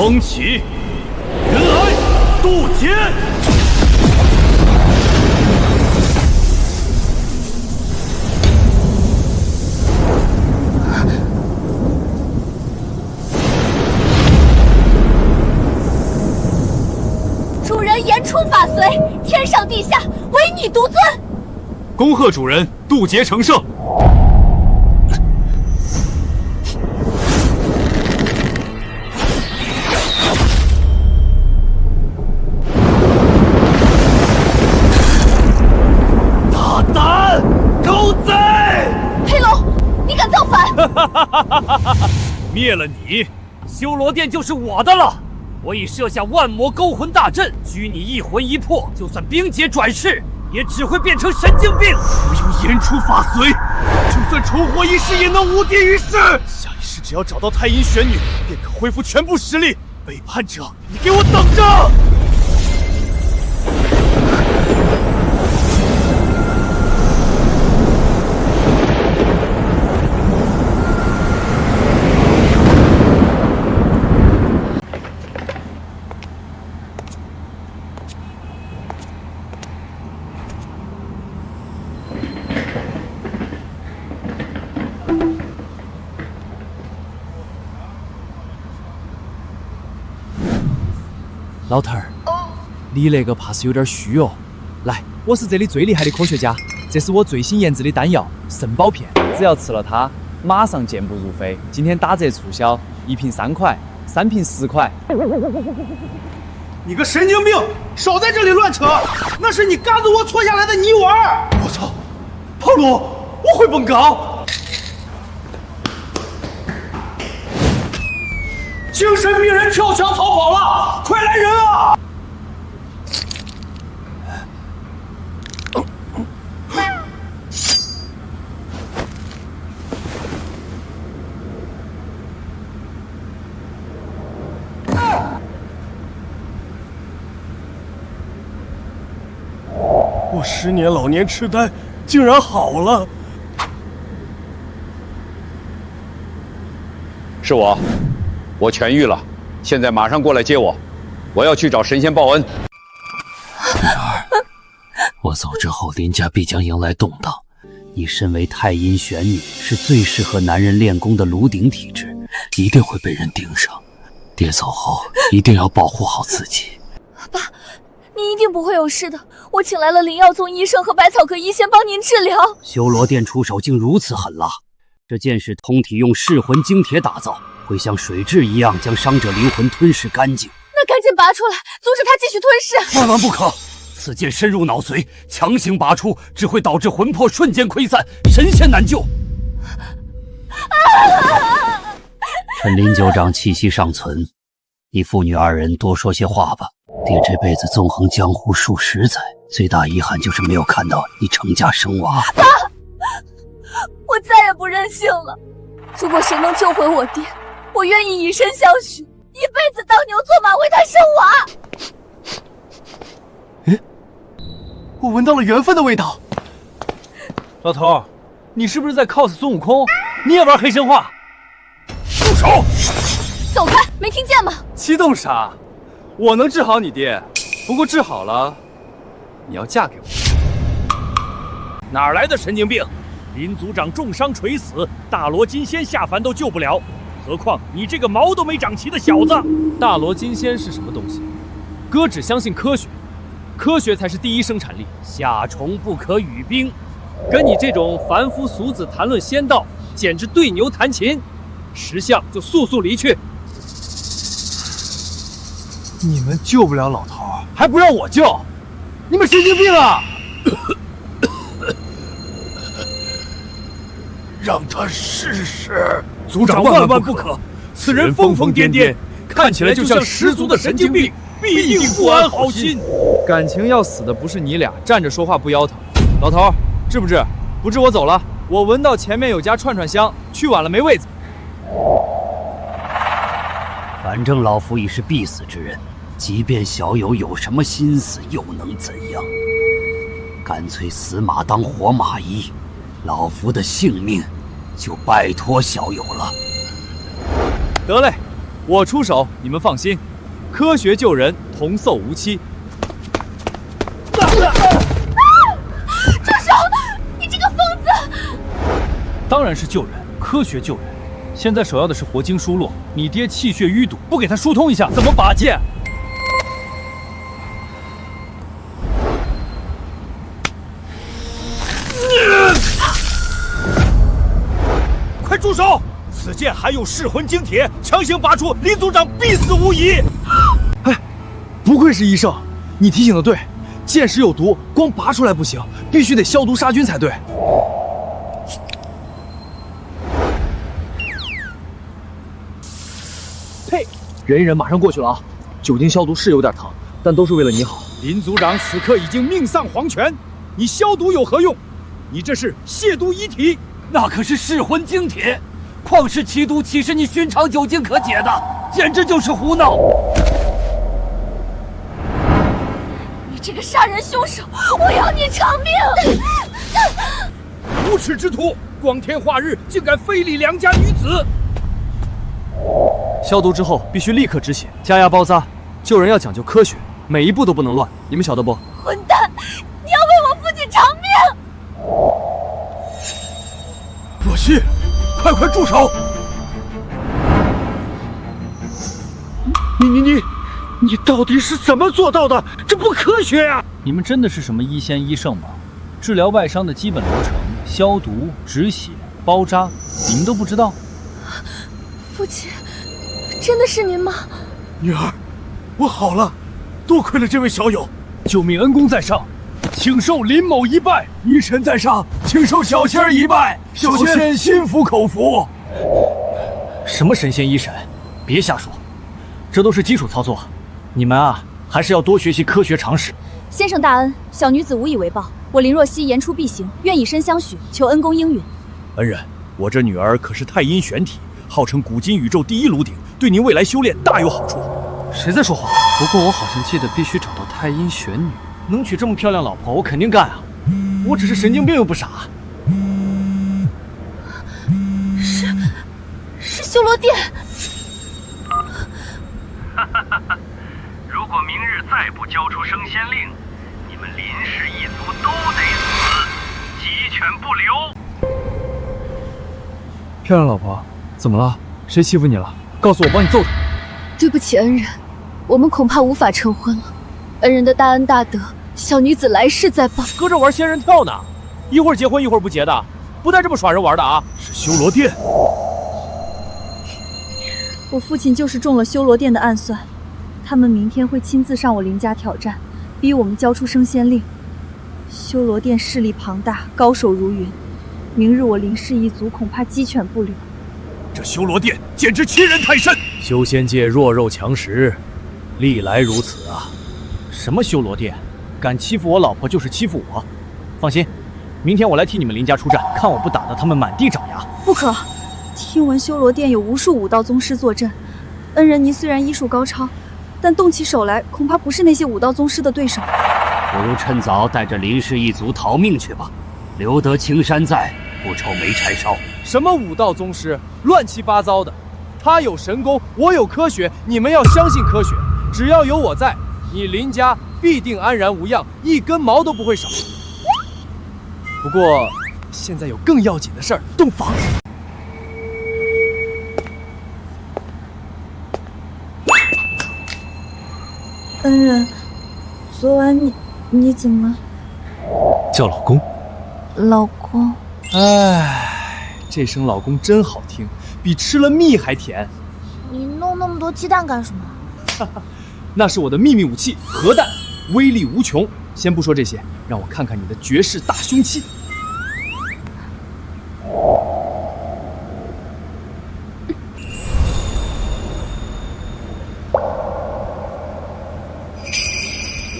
风起，人来渡劫。主人言出法随，天上地下唯你独尊。恭贺主人渡劫成圣。大胆狗贼！黑龙，你敢造反？灭了你，修罗殿就是我的了。我已设下万魔勾魂大阵，拘你一魂一魄，就算冰解转世，也只会变成神经病。不用言出法随，就算重活一世，也能无敌于世。下一世只要找到太阴玄女，便可恢复全部实力。背叛者，你给我等着！老头儿，你那个怕是有点虚哦。来，我是这里最厉害的科学家，这是我最新研制的丹药肾宝片，只要吃了它，马上健步如飞。今天打折促销，1瓶3块，3瓶10块。你个神经病，少在这里乱扯！那是你嘎子窝搓下来的泥丸。我操，胖鲁，我会蹦高！精神病人跳墙逃跑了，快来人啊！我10年老年痴呆竟然好了。是我痊愈了，现在马上过来接我，我要去找神仙报恩。女儿，我走之后，林家必将迎来动荡。你身为太阴玄女，是最适合男人练功的炉鼎体质，一定会被人盯上。爹走后，一定要保护好自己。爸，你一定不会有事的。我请来了灵药宗医生和百草科医仙帮您治疗。修罗殿出手竟如此狠辣，这剑是通体用噬魂精铁打造，会像水蛭一样将伤者灵魂吞噬干净。那赶紧拔出来，阻止他继续吞噬。万万不可！此剑深入脑髓，强行拔出只会导致魂魄瞬间溃散，神仙难救。趁林九长气息尚存，你父女2人多说些话吧。爹这辈子纵横江湖数十载，最大遗憾就是没有看到你成家生娃。爸，我再也不任性了。如果谁能救回我爹，我愿意以身相许，一辈子当牛做马为他生娃。我闻到了缘分的味道。老头，你是不是在 cos 孙悟空？你也玩黑神话？住手！走开，没听见吗？激动啥？我能治好你爹，不过治好了，你要嫁给我。哪来的神经病？林族长重伤垂死，大罗金仙下凡都救不了，何况你这个毛都没长齐的小子！大罗金仙是什么东西？哥只相信科学，科学才是第一生产力。夏虫不可语冰，跟你这种凡夫俗子谈论仙道，简直对牛弹琴。识相就速速离去。你们救不了老头，还不让我救？你们神经病啊！让他试试。族长万万不可！此人疯疯癫癫，看起来就像十足的神经病，必定不安好心。感情要死的不是你俩，站着说话不腰疼。老头，治不治？不治我走了。我闻到前面有家串串香，去晚了没位子。反正老夫已是必死之人，即便小友有什么心思，又能怎样？干脆死马当活马医，老夫的性命就拜托小友了。得嘞，我出手，你们放心，科学救人，童叟无欺。住手！你这个疯子！当然是救人，科学救人。现在首要的是活经输落。你爹气血淤堵，不给他疏通一下，怎么拔剑？快住手！此剑含有噬魂精铁，强行拔出，林组长必死无疑。哎，不愧是医生，你提醒的对，剑矢有毒，光拔出来不行，必须得消毒杀菌才对。呸！忍一忍，马上过去了啊。酒精消毒是有点疼，但都是为了你好。林组长此刻已经命丧黄泉，你消毒有何用？你这是亵渎遗体。那可是噬魂精铁，旷世奇毒岂是你寻常酒精可解的？简直就是胡闹！你这个杀人凶手，我要你偿命！无耻之徒，光天化日竟敢非礼良家女子！消毒之后必须立刻止血，加压包扎。救人要讲究科学，每一步都不能乱，你们晓得不？混蛋！你要为我父亲偿命！若曦，快住手！你到底是怎么做到的？这不科学呀！你们真的是什么医仙医圣吗？治疗外伤的基本流程，消毒、止血、包扎，你们都不知道？父亲，真的是您吗？女儿，我好了，多亏了这位小友，救命恩公在上，请受林某一拜；医神在上，请受小仙儿一拜。小仙心服口服。什么神仙医神，别瞎说，这都是基础操作。你们啊，还是要多学习科学常识。先生大恩，小女子无以为报。我林若曦言出必行，愿以身相许，求恩公应允。恩人，我这女儿可是太阴玄体，号称古今宇宙第一炉鼎，对您未来修炼大有好处。谁在说话？不过我好像记得必须找到太阴玄女。能娶这么漂亮老婆，我肯定干啊！我只是神经病又不傻。是修罗殿。如果明日再不交出升仙令，你们林氏一族都得死，鸡犬不留。漂亮老婆，怎么了？谁欺负你了？告诉我，帮你揍他。对不起，恩人，我们恐怕无法成婚了。恩人的大恩大德，小女子来世再报。搁这玩仙人跳呢，一会儿结婚一会儿不结的，不带这么耍人玩的啊！是修罗殿。我父亲就是中了修罗殿的暗算，他们明天会亲自上我林家挑战，逼我们交出升仙令。修罗殿势力庞大，高手如云，明日我林氏一族恐怕鸡犬不留。这修罗殿简直欺人太甚！修仙界弱肉强食，历来如此啊！什么修罗殿？敢欺负我老婆就是欺负我。放心，明天我来替你们林家出战，看我不打得他们满地长牙！不可！听闻修罗殿有无数武道宗师坐镇，恩人您虽然医术高超，但动起手来恐怕不是那些武道宗师的对手。不如趁早带着林氏一族逃命去吧，留得青山在，不愁没柴烧。什么武道宗师，乱七八糟的。他有神功，我有科学，你们要相信科学。只要有我在，你林家必定安然无恙，一根毛都不会少。不过，现在有更要紧的事儿，洞房。恩人，昨晚你怎么？叫老公。老公。唉，这声老公真好听，比吃了蜜还甜。你弄那么多鸡蛋干什么？那是我的秘密武器——核弹，威力无穷。先不说这些，让我看看你的绝世大凶器。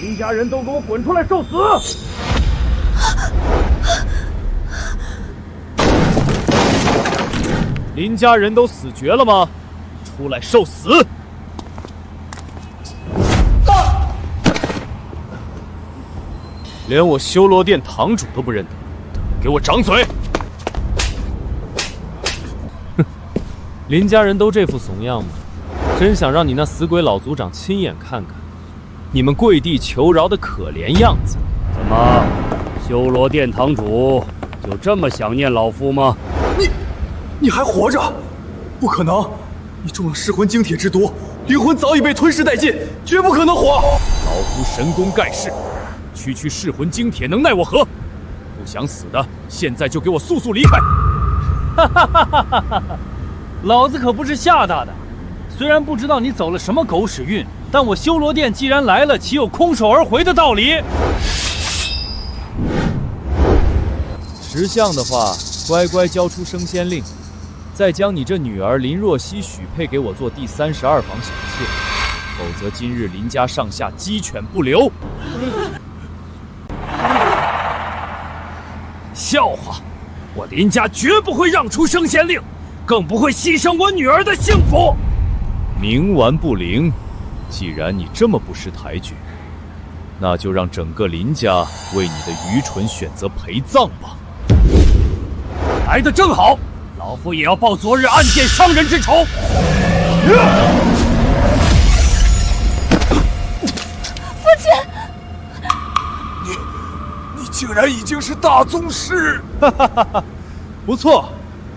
林家人都给我滚出来受死！林家人都死绝了吗？出来受死！连我修罗殿堂主都不认得，给我掌嘴！哼，林家人都这副怂样吗？真想让你那死鬼老族长亲眼看看，你们跪地求饶的可怜样子。怎么，修罗殿堂主就这么想念老夫吗？你还活着？不可能！你中了噬魂精铁之毒，灵魂早已被吞噬殆尽，绝不可能活。老夫神功盖世，区噬魂精铁能奈我何？不想死的，现在就给我速速离开！哈哈哈哈哈哈！老子可不是吓大的。虽然不知道你走了什么狗屎运，但我修罗殿既然来了，岂有空手而回的道理？识相的话，乖乖交出升仙令，再将你这女儿林若曦许配给我做第32房小妾，否则今日林家上下鸡犬不留。笑话！我林家绝不会让出升仙令，更不会牺牲我女儿的幸福。冥顽不灵，既然你这么不识抬举，那就让整个林家为你的愚蠢选择陪葬吧。来得正好，老夫也要报昨日暗箭伤人之仇。父亲，你竟然已经是大宗师！哈哈哈哈，不错，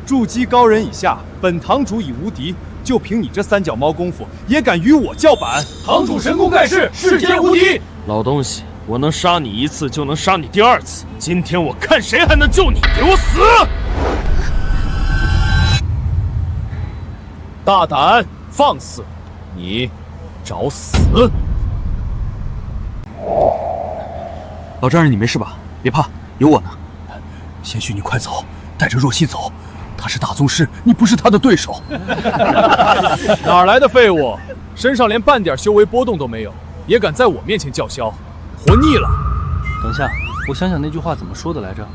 筑基高人以下，本堂主已无敌。就凭你这三脚猫功夫，也敢与我叫板？堂主神功盖世，世间无敌！老东西，我能杀你一次，就能杀你第二次。今天我看谁还能救你！给我死！大胆放肆！你找死！老丈人，你没事吧？别怕，有我呢。贤婿，你快走，带着若曦走。他是大宗师，你不是他的对手。哪来的废物？身上连半点修为波动都没有，也敢在我面前叫嚣，活腻了！等下，我想想那句话怎么说的来着。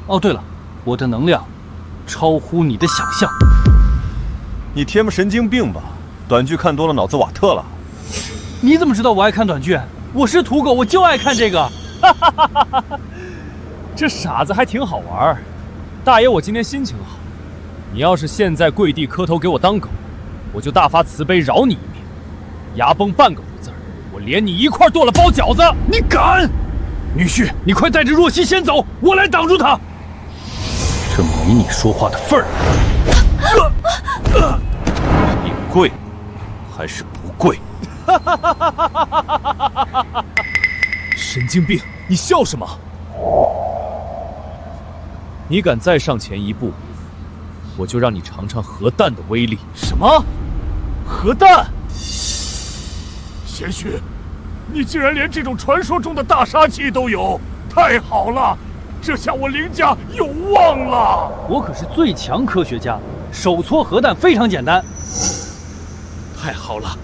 哦，对了，我的能量超乎你的想象。你贴么神经病吧？短剧看多了，脑子瓦特了。你怎么知道我爱看短剧？我是土狗，我就爱看这个。哈哈哈哈哈！这傻子还挺好玩。大爷，我今天心情好。你要是现在跪地磕头给我当狗，我就大发慈悲饶你一命。牙崩半个胡字儿，我连你一块剁了包饺子！你敢？女婿，你快带着若曦先走，我来挡住他。这没你说话的份儿。你跪还是不跪？神经病！你笑什么？你敢再上前一步，我就让你尝尝核弹的威力。什么？核弹？贤婿，你竟然连这种传说中的大杀器都有，太好了！这下我林家有望了。我可是最强科学家，手搓核弹非常简单。太好了，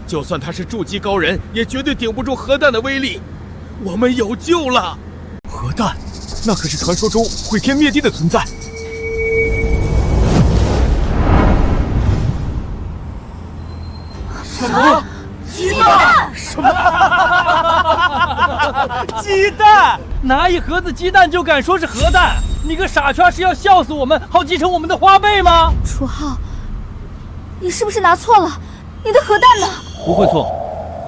就算他是筑基高人，也绝对顶不住核弹的威力。我们有救了！核弹，那可是传说中毁天灭地的存在。什么？鸡蛋？什么？鸡蛋？拿一盒子鸡蛋就敢说是核弹？你个傻圈是要笑死我们，好继承我们的花呗吗？楚浩，你是不是拿错了？你的核弹呢？不会错，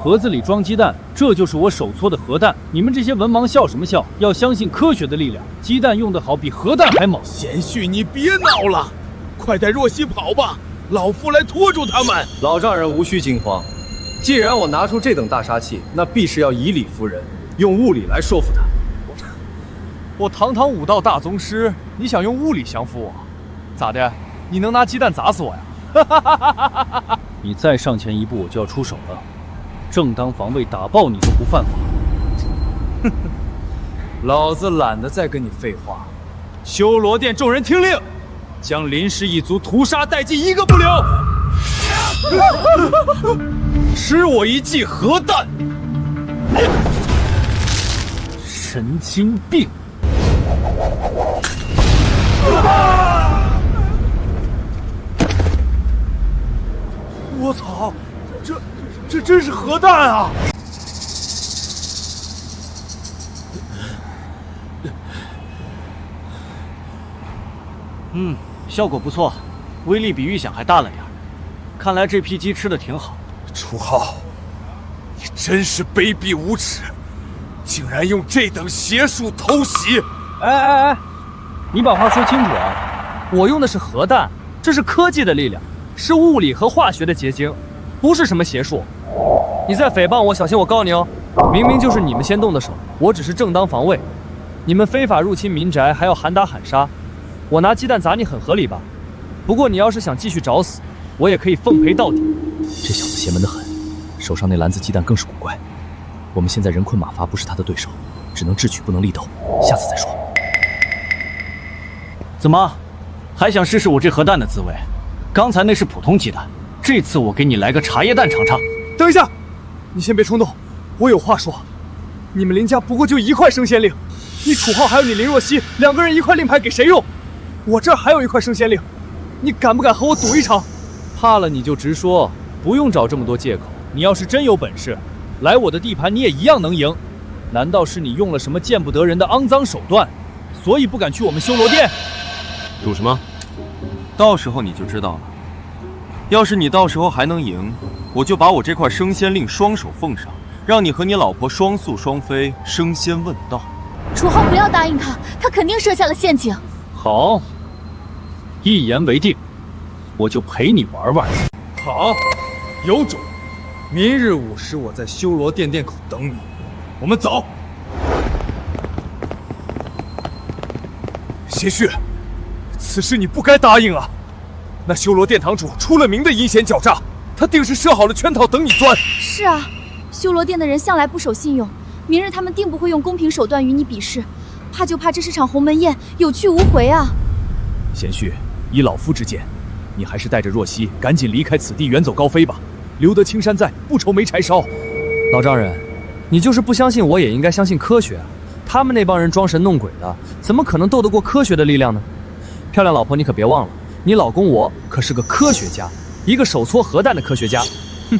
盒子里装鸡蛋，这就是我手搓的核弹。你们这些文盲笑什么笑？要相信科学的力量，鸡蛋用得好，比核弹还猛。贤婿，你别闹了，快带若曦跑吧，老夫来拖住他们。老丈人无需惊慌，既然我拿出这等大杀器，那必是要以理服人，用物理来说服他。我堂堂武道大宗师，你想用物理降服我？咋的？你能拿鸡蛋砸死我呀？你再上前一步，我就要出手了。正当防卫，打爆你都不犯法。老子懒得再跟你废话。修罗殿众人听令，将林氏一族屠杀殆尽，一个不留。吃我一记核弹！神经病！我操，这真是核弹啊！效果不错，威力比预想还大了点。看来这批鸡吃的挺好。楚浩，你真是卑鄙无耻，竟然用这等邪术偷袭！哎，你把话说清楚啊！我用的是核弹，这是科技的力量，是物理和化学的结晶，不是什么邪术。你再诽谤我，小心我告你哦！明明就是你们先动的手，我只是正当防卫。你们非法入侵民宅，还要喊打喊杀，我拿鸡蛋砸你很合理吧？不过你要是想继续找死，我也可以奉陪到底。这小子邪门得很，手上那篮子鸡蛋更是古怪。我们现在人困马乏，不是他的对手，只能智取不能力斗，下次再说。怎么，还想试试我这核弹的滋味？刚才那是普通鸡蛋，这次我给你来个茶叶蛋尝尝。等一下，你先别冲动，我有话说。你们林家不过就1块升仙令，你楚浩还有你林若曦2个人1块令牌给谁用？我这儿还有1块升仙令，你敢不敢和我赌一场？怕了你就直说，不用找这么多借口。你要是真有本事，来我的地盘你也一样能赢。难道是你用了什么见不得人的肮脏手段，所以不敢去我们修罗殿？赌什么？到时候你就知道了。要是你到时候还能赢，我就把我这块升仙令双手奉上，让你和你老婆双宿双飞，升仙问道。楚浩，不要答应他，他肯定设下了陷阱。好，一言为定，我就陪你玩玩。好，有种！明日5时我在修罗殿殿口等你，我们走。贤婿，此事你不该答应啊！那修罗殿堂主出了名的阴险狡诈，他定是设好了圈套等你钻。是啊，修罗殿的人向来不守信用，明日他们定不会用公平手段与你比试，怕就怕这是场鸿门宴，有去无回啊！贤婿，依老夫之见，你还是带着若曦赶紧离开此地，远走高飞吧。留得青山在，不愁没柴烧。老丈人，你就是不相信我也应该相信科学啊！他们那帮人装神弄鬼的，怎么可能斗得过科学的力量呢？漂亮老婆，你可别忘了，你老公我可是个科学家，一个手搓核弹的科学家。哼！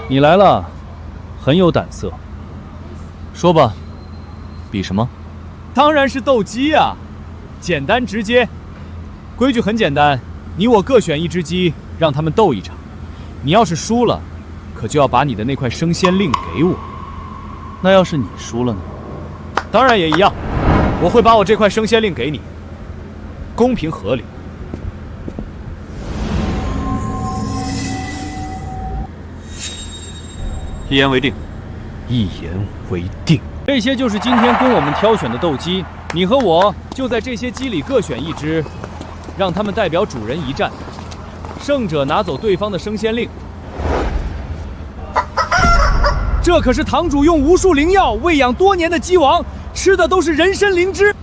你来了，很有胆色。说吧，比什么？当然是斗鸡啊，简单直接。规矩很简单，你我各选1只鸡，让他们斗一场。你要是输了，可就要把你的那块升仙令给我。那要是你输了呢？当然也一样，我会把我这块升仙令给你，公平合理。一言为定。一言为定。这些就是今天供我们挑选的斗鸡，你和我就在这些鸡里各选1只，让他们代表主人一战，胜者拿走对方的升仙令。这可是堂主用无数灵药喂养多年的鸡王，吃的都是人参灵芝。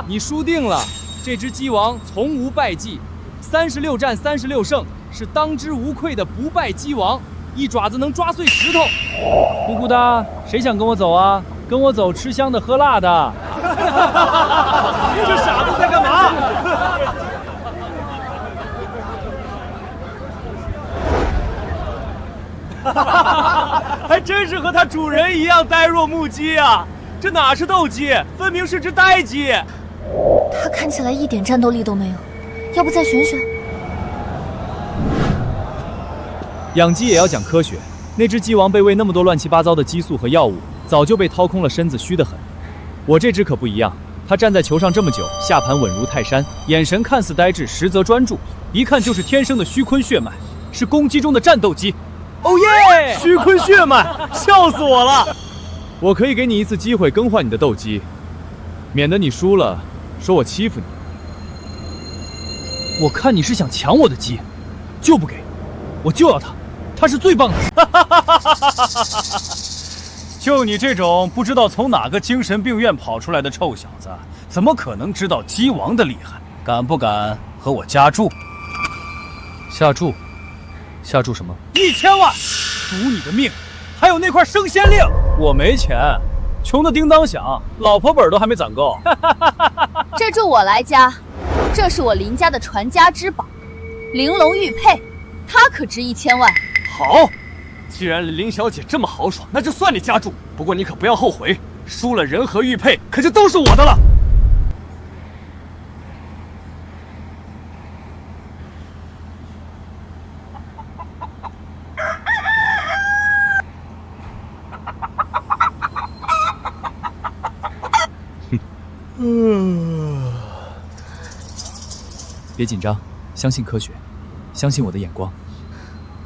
你输定了，这只鸡王从无败绩，36战36胜，是当之无愧的不败鸡王。一爪子能抓碎石头。姑姑的，谁想跟我走啊？跟我走，吃香的喝辣的。这傻子在干嘛？还真是和他主人一样呆若木鸡啊！这哪是斗鸡，分明是只呆鸡。他看起来一点战斗力都没有，要不再选选？养鸡也要讲科学，那只鸡王被喂那么多乱七八糟的激素和药物，早就被掏空了身子，虚得很。我这只可不一样，它站在球上这么久，下盘稳如泰山，眼神看似呆滞，实则专注，一看就是天生的虚坤血脉，是公鸡中的战斗鸡。哦耶！虚坤血脉，笑死我了！我可以给你1次机会更换你的斗鸡，免得你输了说我欺负你。我看你是想抢我的鸡，就不给，我就要它。他是最棒的。就你这种不知道从哪个精神病院跑出来的臭小子，怎么可能知道鸡王的厉害？敢不敢和我加注？下注？下注什么？1000万，赌你的命，还有那块升仙令。我没钱，穷的叮当响，老婆本都还没攒够。这注我来加，这是我林家的传家之宝。玲珑玉佩，它可值1000万。好，既然林小姐这么豪爽，那就算你家住。不过你可不要后悔，输了人和玉佩，可就都是我的了。别紧张，相信科学，相信我的眼光。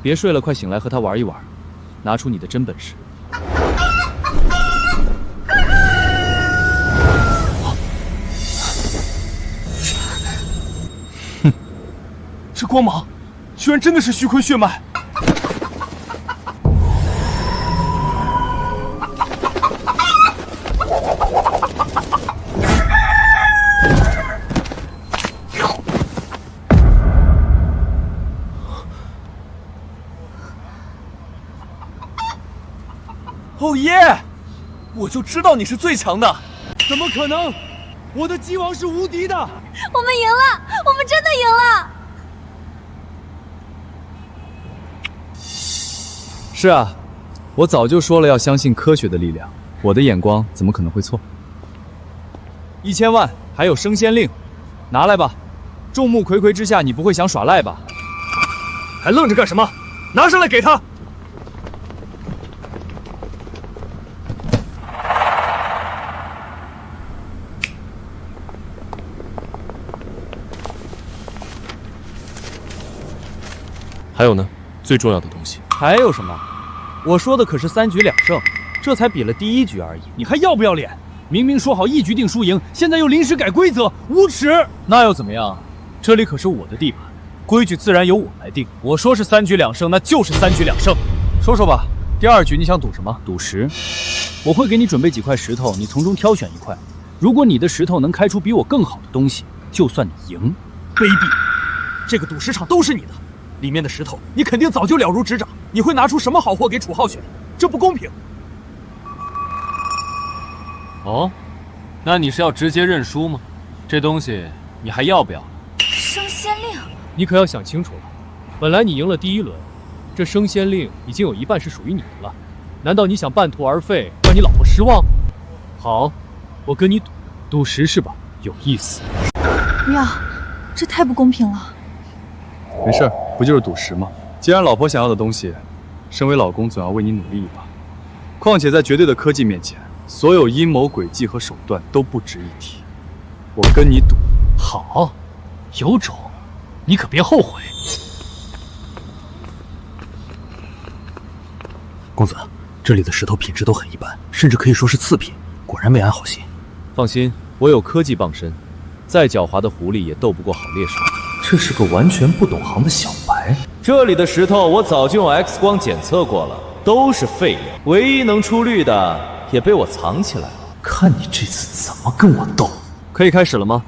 别睡了，快醒来和他玩一玩，拿出你的真本事。哼，这光芒，居然真的是虚坤血脉！哦耶！我就知道你是最强的，怎么可能？我的鸡王是无敌的！我们赢了，我们真的赢了！是啊，我早就说了要相信科学的力量，我的眼光怎么可能会错？1000万，还有升仙令，拿来吧！众目睽睽之下，你不会想耍赖吧？还愣着干什么？拿上来给他！还有呢，最重要的东西还有什么？我说的可是3局2胜，这才比了第1局而已。你还要不要脸？明明说好1局定输赢，现在又临时改规则，无耻！那又怎么样？这里可是我的地盘，规矩自然由我来定。我说是3局2胜，那就是3局2胜。说说吧，第2局你想赌什么？赌石。我会给你准备几块石头，你从中挑选1块。如果你的石头能开出比我更好的东西，就算你赢。卑鄙！这个赌石场都是你的。里面的石头，你肯定早就了如指掌。你会拿出什么好货给楚浩选？这不公平。哦，那你是要直接认输吗？这东西你还要不要？升仙令，你可要想清楚了。本来你赢了第1轮，这升仙令已经有1半是属于你的了。难道你想半途而废，让你老婆失望？好，我跟你赌，赌石是吧？有意思。不要，这太不公平了。没事，不就是赌石吗？既然老婆想要的东西，身为老公总要为你努力一把。况且在绝对的科技面前，所有阴谋诡计和手段都不值一提。我跟你赌。好，有种，你可别后悔。公子，这里的石头品质都很一般，甚至可以说是次品，果然没安好心。放心，我有科技傍身，再狡猾的狐狸也斗不过好猎手。这是个完全不懂行的小白。这里的石头我早就用 X 光检测过了，都是废料，唯一能出绿的也被我藏起来了。看你这次怎么跟我斗！可以开始了吗？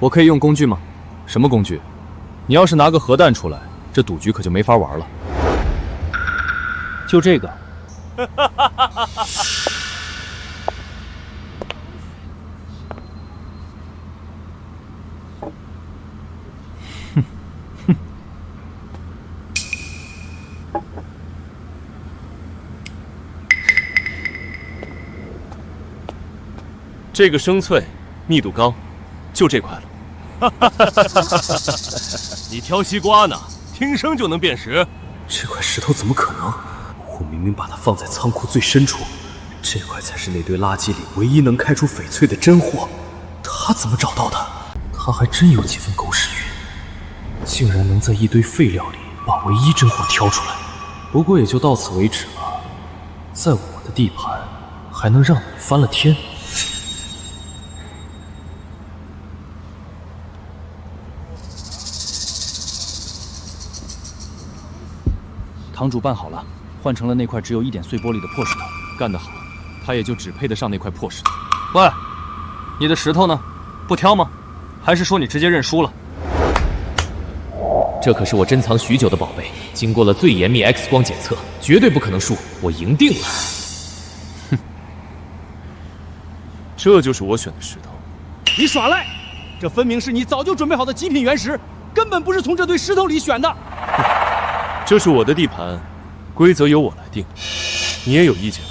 我可以用工具吗？什么工具？你要是拿个核弹出来，这赌局可就没法玩了。就这个。这个生脆，密度高，就这块了。你挑西瓜呢，听声就能辨识。这块石头怎么可能？我明明把它放在仓库最深处，这块才是那堆垃圾里唯一能开出翡翠的真货。他怎么找到的？他还真有几分狗屎运，竟然能在一堆废料里把唯一真货挑出来。不过也就到此为止了，在我的地盘，还能让你翻了天？堂主办好了，换成了那块只有1点碎玻璃的破石头，干得好，他也就只配得上那块破石头。喂，你的石头呢？不挑吗？还是说你直接认输了？这可是我珍藏许久的宝贝，经过了最严密 X 光检测，绝对不可能输，我赢定了。哼，这就是我选的石头。你耍赖！这分明是你早就准备好的极品原石，根本不是从这堆石头里选的。这是我的地盘，规则由我来定。你也有意见？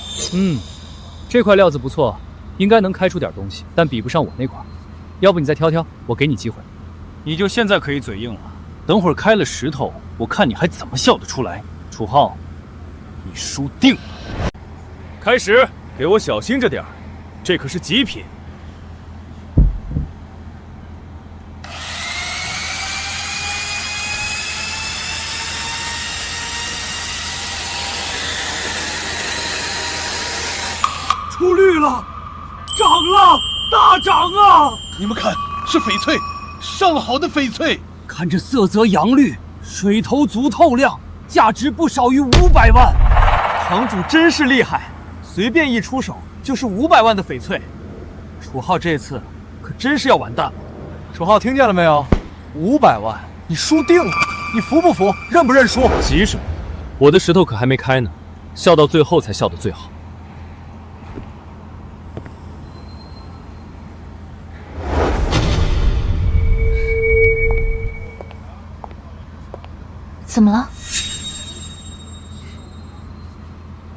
这块料子不错，应该能开出点东西，但比不上我那块。要不你再挑挑，我给你机会。你就现在可以嘴硬了，等会儿开了石头，我看你还怎么笑得出来。楚浩，你输定了。开始，给我小心着点儿，这可是极品。出绿了，涨了，大涨啊！你们看，是翡翠，上好的翡翠。看这色泽阳绿，水头足透亮，价值不少于500万。堂主真是厉害，随便一出手就是500万的翡翠。楚浩这次可真是要完蛋了。楚浩听见了没有？500万，你输定了，你服不服？认不认输？急什么？我的石头可还没开呢，笑到最后才笑得最好。怎么了？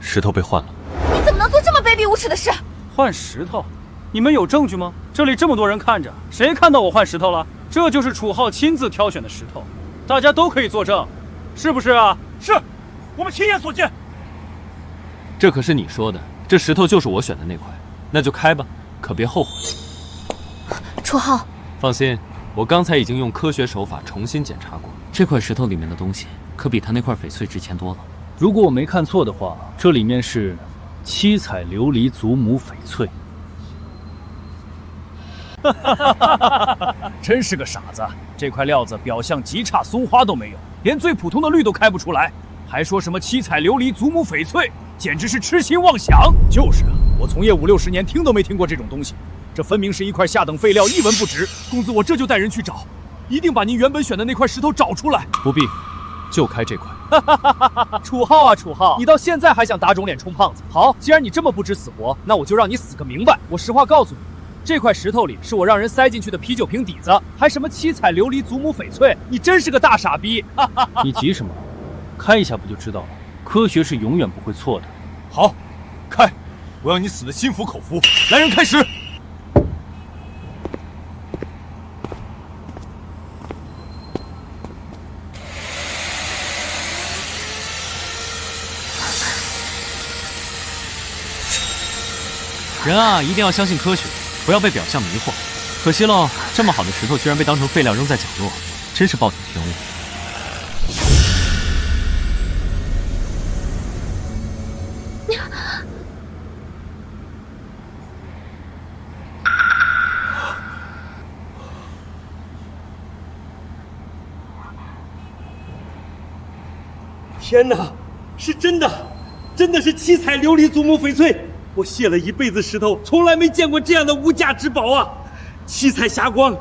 石头被换了。你怎么能做这么卑鄙无耻的事？换石头？你们有证据吗？这里这么多人看着，谁看到我换石头了？这就是楚浩亲自挑选的石头，大家都可以作证，是不是啊？是，我们亲眼所见。这可是你说的，这石头就是我选的那块，那就开吧，可别后悔。楚浩，放心，我刚才已经用科学手法重新检查过。这块石头里面的东西可比他那块翡翠值钱多了。如果我没看错的话，这里面是七彩琉璃祖母翡翠。真是个傻子！这块料子表象极差，松花都没有，连最普通的绿都开不出来，还说什么七彩琉璃祖母翡翠，简直是痴心妄想！就是啊，我从业50-60年，听都没听过这种东西。这分明是一块下等废料，一文不值。公子，我这就带人去找，一定把您原本选的那块石头找出来。不必，就开这块。楚浩啊，楚浩，你到现在还想打肿脸充胖子？好，既然你这么不知死活，那我就让你死个明白。我实话告诉你，这块石头里是我让人塞进去的啤酒瓶底子，还什么七彩琉璃祖母翡翠，你真是个大傻逼！你急什么？开一下不就知道了？科学是永远不会错的。好，开！我让你死得心服口服。来人，开始！人啊，一定要相信科学，不要被表象迷惑。可惜喽，这么好的石头居然被当成废料扔在角落，真是暴殄天物。天哪，是真的，真的是七彩琉璃祖母翡翠！我卸了一辈子石头，从来没见过这样的无价之宝啊！七彩霞光，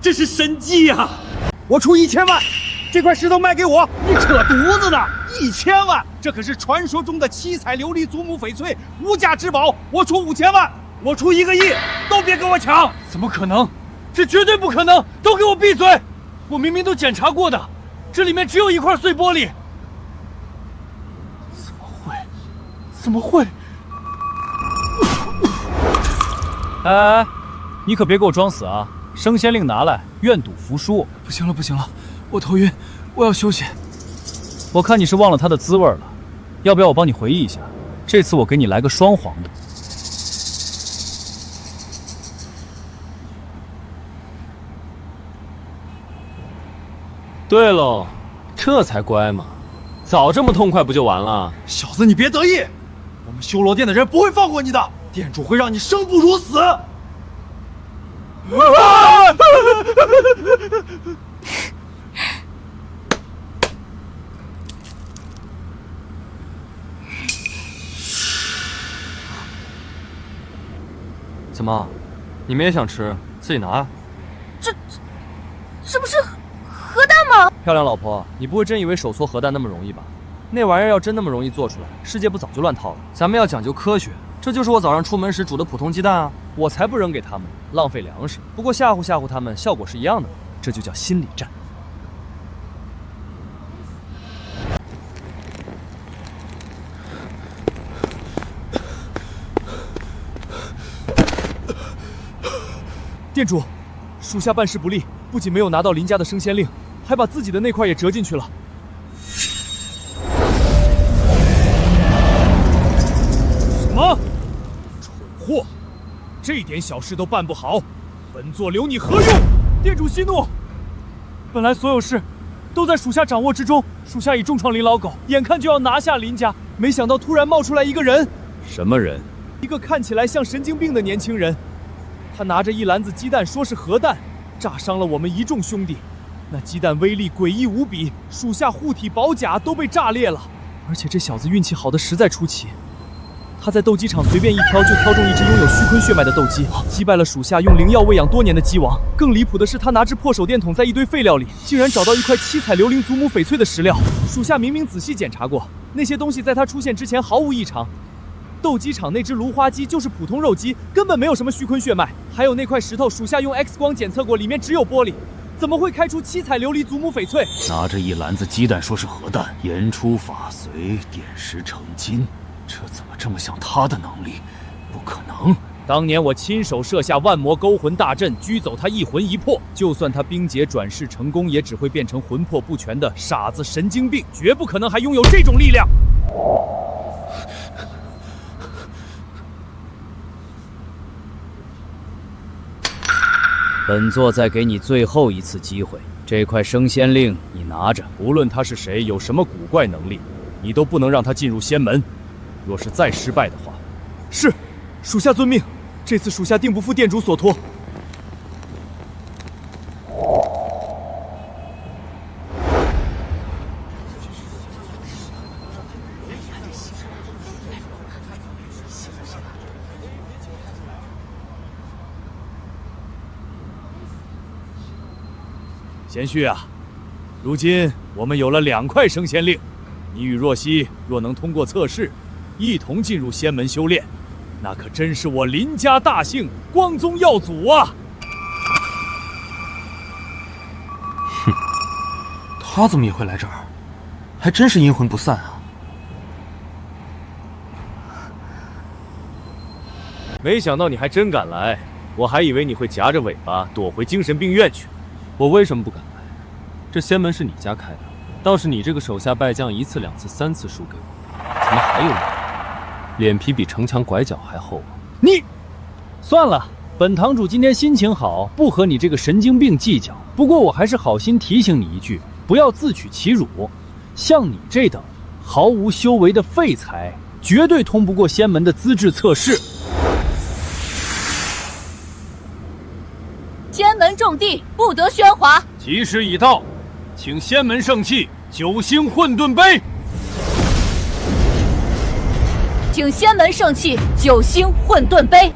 这是神迹啊！我出1000万，这块石头卖给我！你扯犊子呢！1000万，这可是传说中的七彩琉璃祖母翡翠，无价之宝！我出5000万，我出1个亿，都别跟我抢！怎么可能？这绝对不可能！都给我闭嘴！我明明都检查过的，这里面只有一块碎玻璃。怎么会？哎，你可别给我装死啊！升仙令拿来，愿赌服输。不行了，不行了，我头晕，我要休息。我看你是忘了它的滋味了，要不要我帮你回忆一下？这次我给你来个双黄的。对喽，这才乖嘛，早这么痛快不就完了？小子，你别得意，我们修罗殿的人不会放过你的，店主会让你生不如死。怎么，你们也想吃？自己拿啊！这不是核弹吗？漂亮老婆，你不会真以为手搓核弹那么容易吧？那玩意儿要真那么容易做出来，世界不早就乱套了？咱们要讲究科学，这就是我早上出门时煮的普通鸡蛋啊！我才不扔给他们，浪费粮食。不过吓唬吓唬他们，效果是一样的，这就叫心理战。店主，属下办事不力，不仅没有拿到林家的升仙令，还把自己的那块也折进去了。什么？蠢货！这点小事都办不好，本座留你何用？店主息怒，本来所有事都在属下掌握之中，属下已重创林老狗，眼看就要拿下林家，没想到突然冒出来一个人。什么人？一个看起来像神经病的年轻人，他拿着一篮子鸡蛋，说是核弹，炸伤了我们一众兄弟。那鸡弹威力诡异无比，属下护体宝甲都被炸裂了。而且这小子运气好的实在出奇，他在斗鸡场随便一挑就挑中一只拥有虚坤血脉的斗鸡，击败了属下用灵药喂养多年的鸡王。更离谱的是，他拿只破手电筒在一堆废料里，竟然找到一块七彩琉璃祖母翡翠的石料。属下明明仔细检查过，那些东西在他出现之前毫无异常。斗鸡场那只芦花鸡就是普通肉鸡，根本没有什么虚坤血脉。还有那块石头，属下用 X 光检测过，里面只有玻璃，怎么会开出七彩琉璃祖母翡翠？拿着一篮子鸡蛋说是核弹，言出法随，点石成金，这怎么这么像他的能力？不可能！当年我亲手设下万魔勾魂大阵，拘走他一魂一魄，就算他冰结转世成功，也只会变成魂魄不全的傻子神经病，绝不可能还拥有这种力量。本座再给你最后一次机会，这块升仙令你拿着，无论他是谁，有什么古怪能力，你都不能让他进入仙门。若是再失败的话，是，属下遵命。这次属下定不负店主所托。贤婿啊，如今我们有了2块升仙令，你与若曦若能通过测试，一同进入仙门修炼，那可真是我林家大幸，光宗耀祖啊！哼，他怎么也会来这儿？还真是阴魂不散啊！没想到你还真敢来，我还以为你会夹着尾巴躲回精神病院去。我为什么不敢来？这仙门是你家开的，倒是你这个手下败将1次2次3次输给我，怎么还有你？脸皮比城墙拐角还厚啊！你，算了，本堂主今天心情好，不和你这个神经病计较。不过我还是好心提醒你一句，不要自取其辱。像你这等毫无修为的废材，绝对通不过仙门的资质测试。仙门重地，不得喧哗。吉时已到，请仙门圣器9星混沌杯。请仙门圣器9星混沌杯。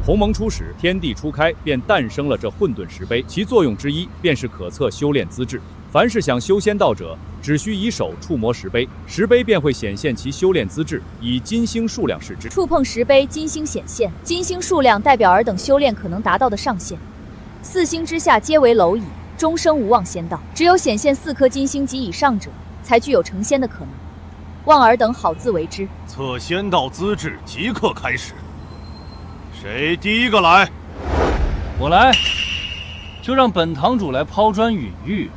鸿蒙初始，天地初开，便诞生了这混沌石碑。其作用之一，便是可测修炼资质。凡是想修仙道者，只需以手触摸石碑，石碑便会显现其修炼资质，以金星数量示之。触碰石碑，金星显现，金星数量代表尔等修炼可能达到的上限。4星之下皆为蝼蚁，终生无望仙道。只有显现4颗金星及以上者，才具有成仙的可能。望尔等好自为之。测仙道资质即刻开始。谁第一个来？我来，就让本堂主来抛砖引玉。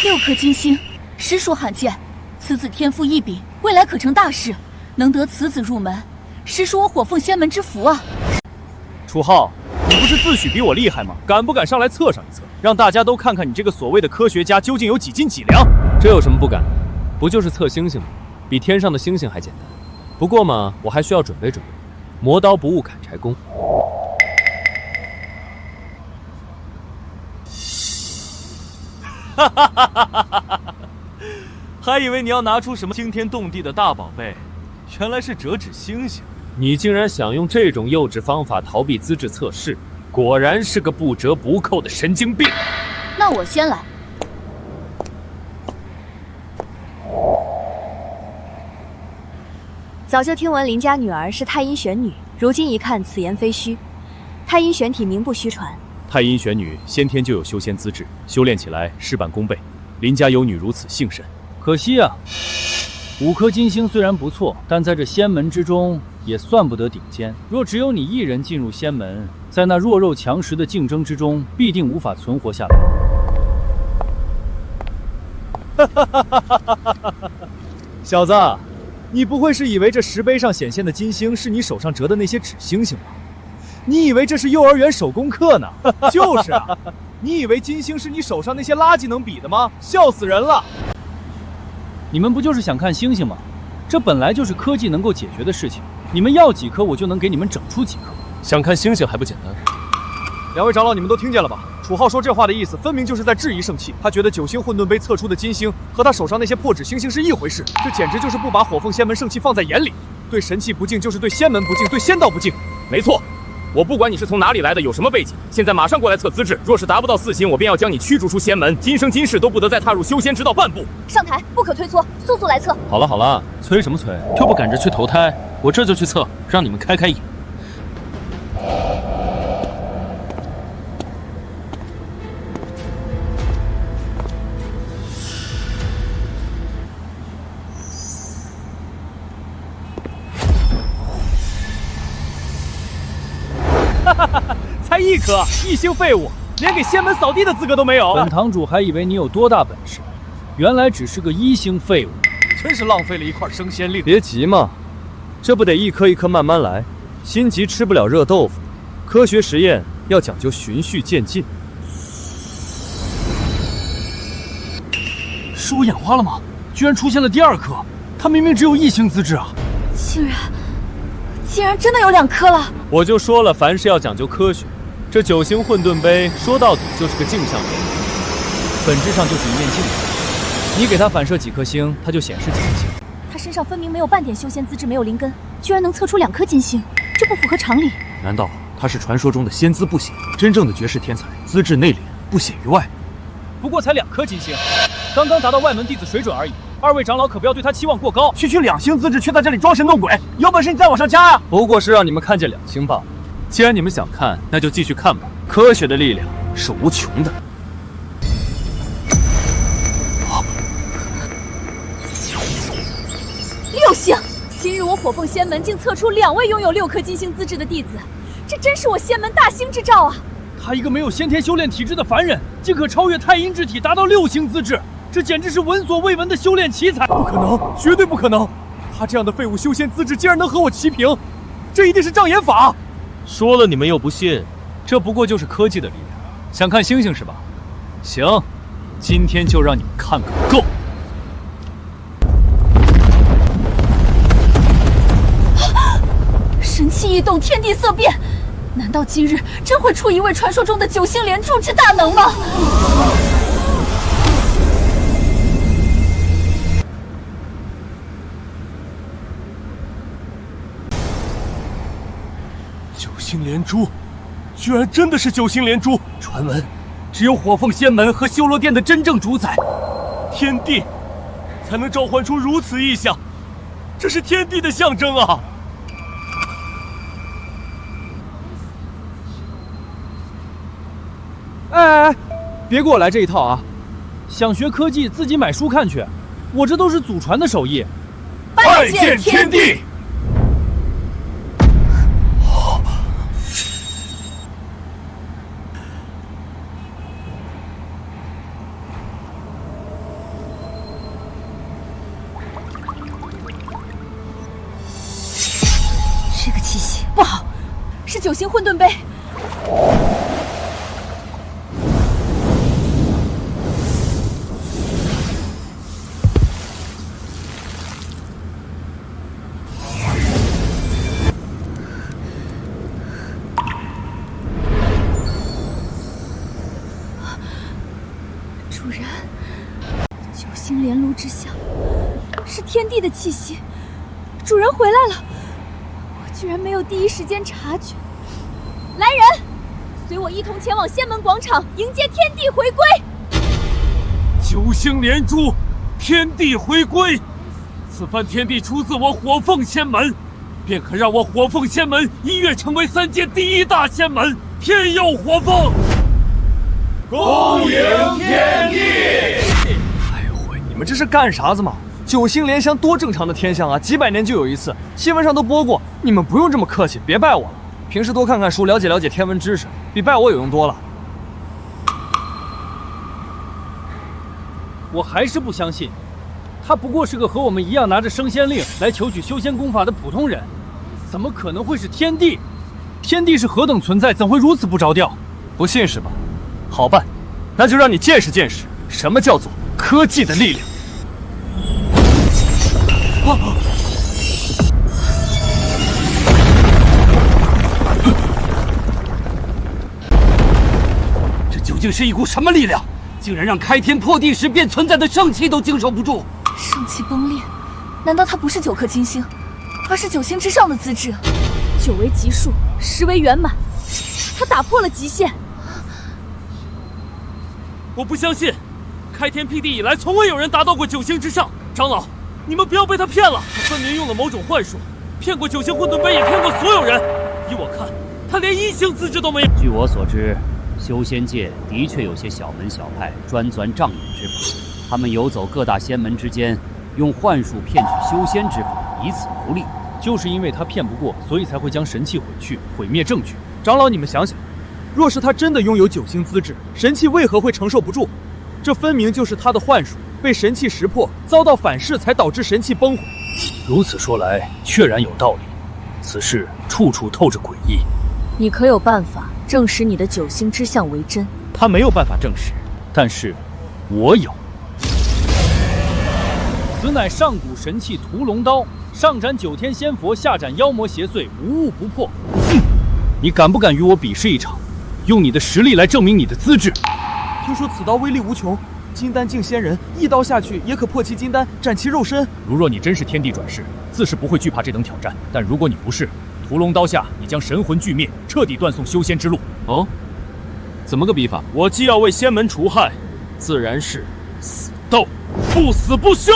6颗金星，实属罕见。此子天赋异禀，未来可成大事。能得此子入门，实属我火凤仙门之福啊！楚浩，你不是自诩比我厉害吗？敢不敢上来测上一测，让大家都看看你这个所谓的科学家究竟有几斤几两？这有什么不敢的？不就是测星星吗？比天上的星星还简单。不过嘛，我还需要准备准备，磨刀不误砍柴工。哈哈哈哈哈哈！还以为你要拿出什么惊天动地的大宝贝。原来是折纸星星，你竟然想用这种幼稚方法逃避资质测试，果然是个不折不扣的神经病。那我先来，早就听闻林家女儿是太阴玄女，如今一看，此言非虚。太阴玄体名不虚传。太阴玄女先天就有修仙资质，修炼起来事半功倍。林家有女如此幸甚，可惜啊，5颗金星虽然不错，但在这仙门之中也算不得顶尖。若只有你一人进入仙门，在那弱肉强食的竞争之中，必定无法存活下来。小子，你不会是以为这石碑上显现的金星是你手上折的那些纸星星吧？你以为这是幼儿园手工课呢？就是啊，你以为金星是你手上那些垃圾能比的吗？笑死人了！你们不就是想看星星吗？这本来就是科技能够解决的事情。你们要几颗，我就能给你们整出几颗。想看星星还不简单？两位长老，你们都听见了吧？楚浩说这话的意思，分明就是在质疑圣器。他觉得9星混沌杯测出的金星和他手上那些破纸星星是一回事，这简直就是不把火凤仙门圣器放在眼里。对神器不敬，就是对仙门不敬，对仙道不敬。没错，我不管你是从哪里来的，有什么背景，现在马上过来测资质。若是达不到4星，我便要将你驱逐出仙门，今生今世都不得再踏入修仙之道半步。上台，不可推脱，速速来测。好了好了，催什么催？又不赶着去投胎，我这就去测，让你们开开眼。才1颗，1星废物，连给仙门扫地的资格都没有。本堂主还以为你有多大本事，原来只是个1星废物，真是浪费了一块升仙令。别急嘛，这不得一颗一颗慢慢来，心急吃不了热豆腐。科学实验要讲究循序渐进。是我眼花了吗？居然出现了第2颗，他明明只有1星资质啊！竟然真的有2颗了！我就说了，凡事要讲究科学。这9星混沌杯说到底就是个镜像杯，本质上就是一面镜子。你给它反射几颗星，它就显示几颗星。他身上分明没有半点修仙资质，没有灵根，居然能测出2颗金星，这不符合常理。难道他是传说中的仙姿不显？真正的绝世天才，资质内敛，不显于外。不过才2颗金星，刚刚达到外门弟子水准而已。2位长老可不要对他期望过高。区区2星资质，却在这里装神弄鬼，有本事你再往上加呀！不过是让你们看见2星罢了。既然你们想看，那就继续看吧。科学的力量是无穷的。6星！今日我火凤仙门竟测出2位拥有6颗金星资质的弟子，这真是我仙门大兴之兆啊！他一个没有先天修炼体质的凡人，竟可超越太阴之体，达到6星资质，这简直是闻所未闻的修炼奇才！不可能，绝对不可能！他这样的废物修仙资质竟然能和我齐平，这一定是障眼法！说了你们又不信，这不过就是科技的力量。想看星星是吧？行，今天就让你们看个够！神气异动，天地色变，难道今日真会出一位传说中的9星连珠之大能吗？9星连珠，居然真的是9星连珠！传闻，只有火凤仙门和修罗殿的真正主宰天帝，才能召唤出如此异象，这是天帝的象征啊！哎，别给我来这一套啊！想学科技，自己买书看去。我这都是祖传的手艺。拜见天帝！这个气息不好，是9星混沌杯。主人，9星连炉之象，是天地的气息。主人回来了，我居然没有第一时间察觉。来人，随我一同前往仙门广场迎接天地回归。 9星连珠，天地回归，此番天地出自我火凤仙门，便可让我火凤仙门一跃成为3界第1大仙门，天佑火凤！恭迎天地！哎呦喂，你们这是干啥子嘛？9星连香多正常的天象啊，几百年就有一次，新闻上都播过。你们不用这么客气，别拜我了。平时多看看书，了解了解天文知识，比拜我有用多了。我还是不相信，他不过是个和我们一样拿着升仙令来求取修仙功法的普通人，怎么可能会是天帝？天帝是何等存在，怎会如此不着调？不信是吧？好办，那就让你见识见识什么叫做科技的力量。这究竟是一股什么力量？竟然让开天破地时便存在的圣气都经受不住！圣气崩裂，难道它不是9颗金星，而是9星之上的资质？9为极数，10为圆满，它打破了极限。我不相信，开天辟地以来，从未有人达到过9星之上。长老，你们不要被他骗了，他分明用了某种幻术，骗过9星混沌杯，也骗过所有人。依我看，他连1星资质都没有。据我所知，修仙界的确有些小门小派专钻障眼之法，他们游走各大仙门之间，用幻术骗取修仙之法，以此牟利。就是因为他骗不过，所以才会将神器毁去，毁灭证据。长老，你们想想，若是他真的拥有9星资质，神器为何会承受不住？这分明就是他的幻术被神器识破，遭到反噬，才导致神器崩毁。如此说来，确然有道理。此事处处透着诡异。你可有办法证实你的9星之相为真？他没有办法证实，但是我有。此乃上古神器屠龙刀，上斩9天仙佛，下斩妖魔邪祟，无物不破。你敢不敢与我比试一场？用你的实力来证明你的资质。听说此刀威力无穷，金丹境仙人一刀下去也可破其金丹，斩其肉身。如若你真是天地转世，自是不会惧怕这等挑战。但如果你不是，屠龙刀下你将神魂俱灭，彻底断送修仙之路。哦，怎么个比法？我既要为仙门除害，自然是死斗，不死不休。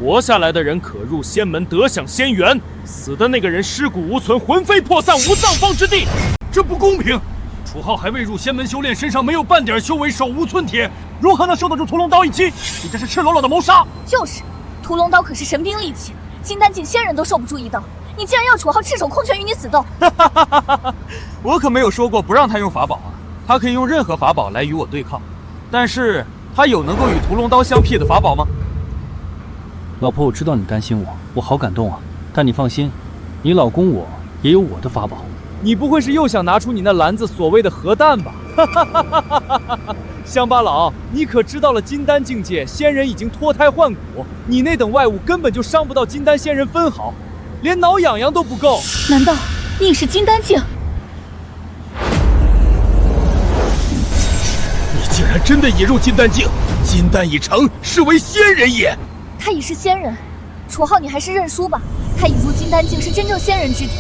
活下来的人可入仙门得享仙缘，死的那个人尸骨无存，魂飞魄散，无葬放之地。这不公平！楚浩还未入仙门修炼，身上没有半点修为，手无寸铁，如何能受得住屠龙刀一击？你这是赤裸裸的谋杀！就是，屠龙刀可是神兵利器，金丹境仙人都受不住一刀。你竟然要楚浩赤手空拳与你死斗！我可没有说过不让他用法宝啊，他可以用任何法宝来与我对抗。但是他有能够与屠龙刀相媲的法宝吗？老婆，我知道你担心我，我好感动啊。但你放心，你老公我也有我的法宝。你不会是又想拿出你那篮子所谓的核弹吧？乡巴佬，你可知道了金丹境界，仙人已经脱胎换骨，你那等外物根本就伤不到金丹仙人分毫，连挠痒痒都不够。难道你是金丹境？你竟然真的引入金丹境，金丹已成，是为仙人也。他已是仙人，楚浩，你还是认输吧。他引入金丹境是真正仙人之体，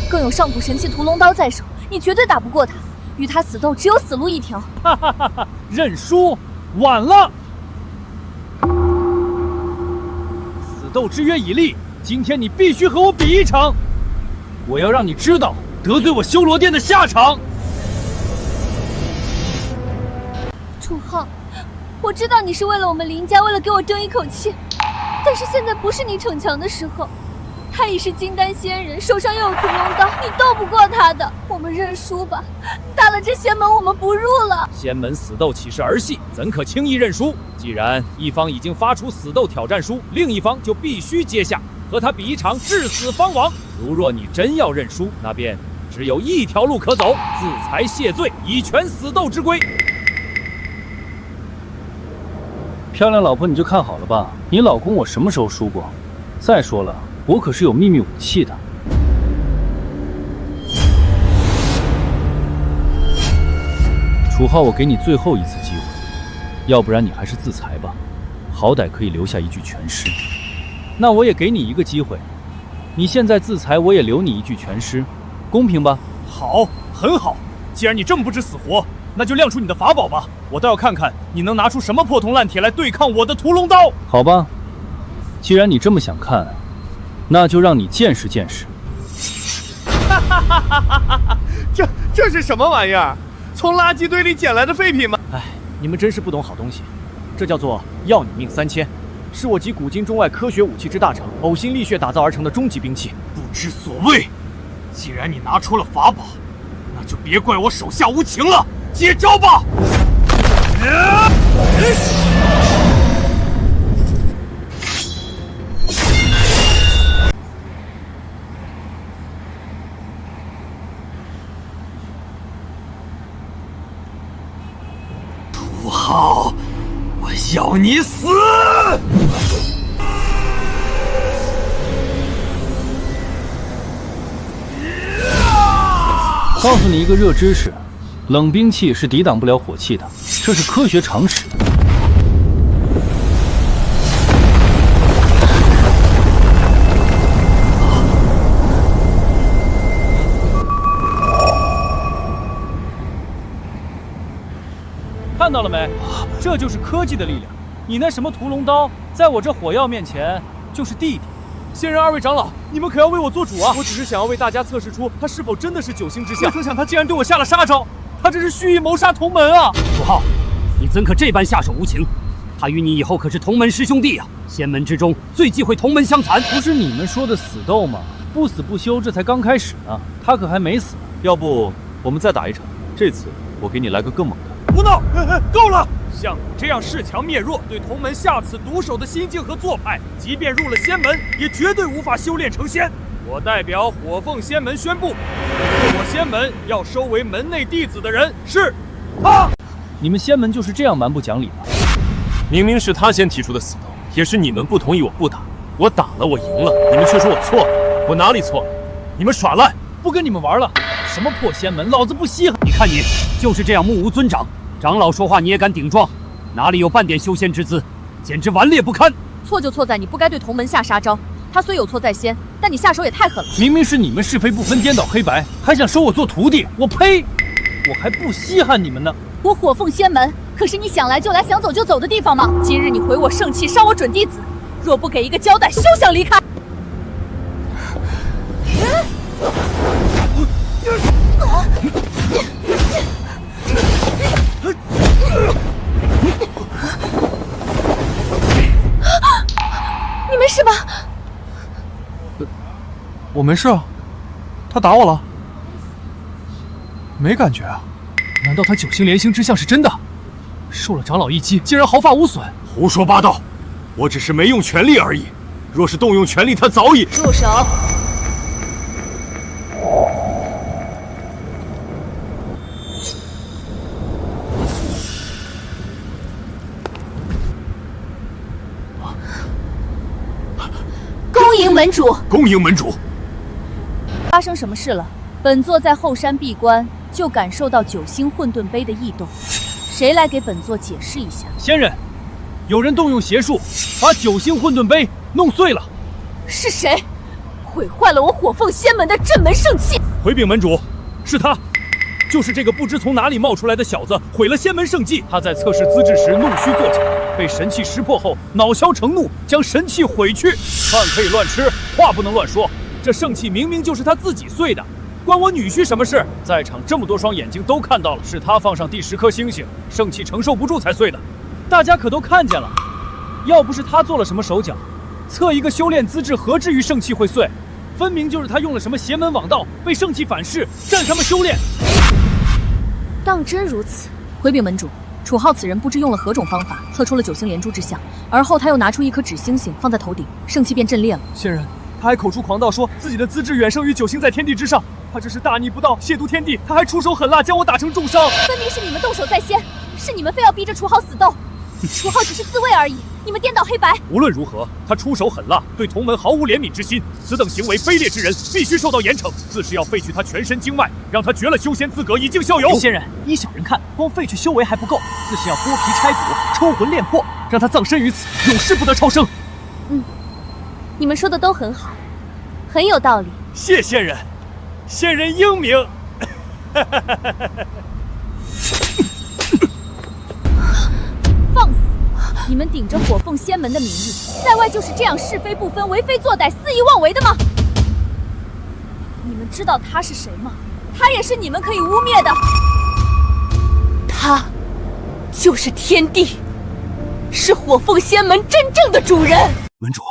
更有上古神器屠龙刀在手，你绝对打不过他。与他死斗，只有死路一条。认输，晚了。死斗之约已立，今天你必须和我比一场。我要让你知道得罪我修罗殿的下场。楚浩，我知道你是为了我们林家，为了给我争一口气，但是现在不是你逞强的时候。他已是金丹仙人，手上又有屠龙刀，你斗不过他的。我们认输吧，大了这仙门我们不入了。仙门死斗岂是儿戏，怎可轻易认输？既然一方已经发出死斗挑战书，另一方就必须接下，和他比一场至死方往。如若你真要认输，那便只有一条路可走，自裁谢罪，以全死斗之规。漂亮老婆，你就看好了吧，你老公我什么时候输过？再说了，我可是有秘密武器的。楚浩，我给你最后一次机会，要不然你还是自裁吧，好歹可以留下一具全尸。那我也给你一个机会，你现在自裁，我也留你一具全尸，公平吧？好，很好。既然你这么不知死活，那就亮出你的法宝吧，我倒要看看你能拿出什么破铜烂铁来对抗我的屠龙刀。好吧，既然你这么想看，那就让你见识见识。这是什么玩意儿？从垃圾堆里捡来的废品吗？哎，你们真是不懂好东西。这叫做要你命3000，是我集古今中外科学武器之大成，呕心沥血打造而成的终极兵器。不知所谓。既然你拿出了法宝，那就别怪我手下无情了。接招吧！土豪，我要你死！告诉你一个热知识，冷兵器是抵挡不了火气的，这是科学常识。看到了没？这就是科技的力量。你那什么屠龙刀，在我这火药面前就是弟弟。仙人二位长老，你们可要为我做主啊！我只是想要为大家测试出他是否真的是九星之下，没曾想他竟然对我下了杀招，他这是蓄意谋杀同门啊！土豪，你怎可这般下手无情？他与你以后可是同门师兄弟啊！仙门之中最忌讳同门相残。不是你们说的死斗吗？不死不休，这才刚开始呢，他可还没死呢。要不我们再打一场？这次我给你来个更猛的。胡闹！够了！像你这样恃强灭弱、对同门下此毒手的心境和做派，即便入了仙门，也绝对无法修炼成仙。我代表火凤仙门宣布，我仙门要收为门内弟子的人是他。你们仙门就是这样蛮不讲理的？明明是他先提出的死斗，也是你们不同意我不打，我打了我赢了，你们却说我错了，我哪里错了？你们耍赖！不跟你们玩了！什么破仙门，老子不稀罕！你看你就是这样目无尊长。长老说话你也敢顶撞，哪里有半点修仙之姿，简直顽劣不堪。错就错在你不该对同门下杀招，他虽有错在先，但你下手也太狠了。明明是你们是非不分，颠倒黑白，还想收我做徒弟，我呸！我还不稀罕你们呢。我火凤仙门可是你想来就来想走就走的地方吗？今日你毁我圣器，伤我准弟子，若不给一个交代，休想离开。你没事吧？我没事啊，他打我了，没感觉啊。难道他九星连星之相是真的？受了长老一击，竟然毫发无损？胡说八道！我只是没用全力而已。若是动用全力，他早已……住手！恭迎门主！恭迎门主！发生什么事了？本座在后山闭关，就感受到九星混沌杯的异动，谁来给本座解释一下？仙人，有人动用邪术，把九星混沌杯弄碎了。是谁？毁坏了我火凤仙门的镇门圣器！回禀门主，是他，就是这个不知从哪里冒出来的小子，毁了仙门圣迹。他在测试资质时怒须作假，被神器识破后恼羞成怒，将神器毁去。饭可以乱吃，话不能乱说。这圣器明明就是他自己碎的，关我女婿什么事？在场这么多双眼睛都看到了，是他放上第10颗星星，圣器承受不住才碎的。大家可都看见了，要不是他做了什么手脚，测一个修炼资质何至于圣器会碎？分明就是他用了什么邪门网道，被圣器反噬，占他们修炼。当真如此？回禀门主，楚浩此人不知用了何种方法，测出了九星连珠之相，而后他又拿出一颗纸星星放在头顶，圣器便震裂了。仙人，他还口出狂道，说自己的资质远胜于九星在天地之上，他这是大逆不道，亵渎天地。他还出手狠辣，将我打成重伤。分明是你们动手在先，是你们非要逼着楚浩死斗，楚浩只是自卫而已，你们颠倒黑白。无论如何，他出手狠辣，对同门毫无怜悯之心，此等行为卑劣之人必须受到严惩。自是要废去他全身经脉，让他绝了修仙资格，以儆效尤。仙人，依小人看，光废去修为还不够，自是要剥皮拆骨，抽魂炼魄，让他葬身于此，永世不得超生。你们说的都很好，很有道理。谢仙人，仙人英明。放肆！你们顶着火凤仙门的名义，在外就是这样是非不分、为非作歹、肆意妄为的吗？你们知道他是谁吗？他也是你们可以污蔑的。他就是天帝，是火凤仙门真正的主人。门主，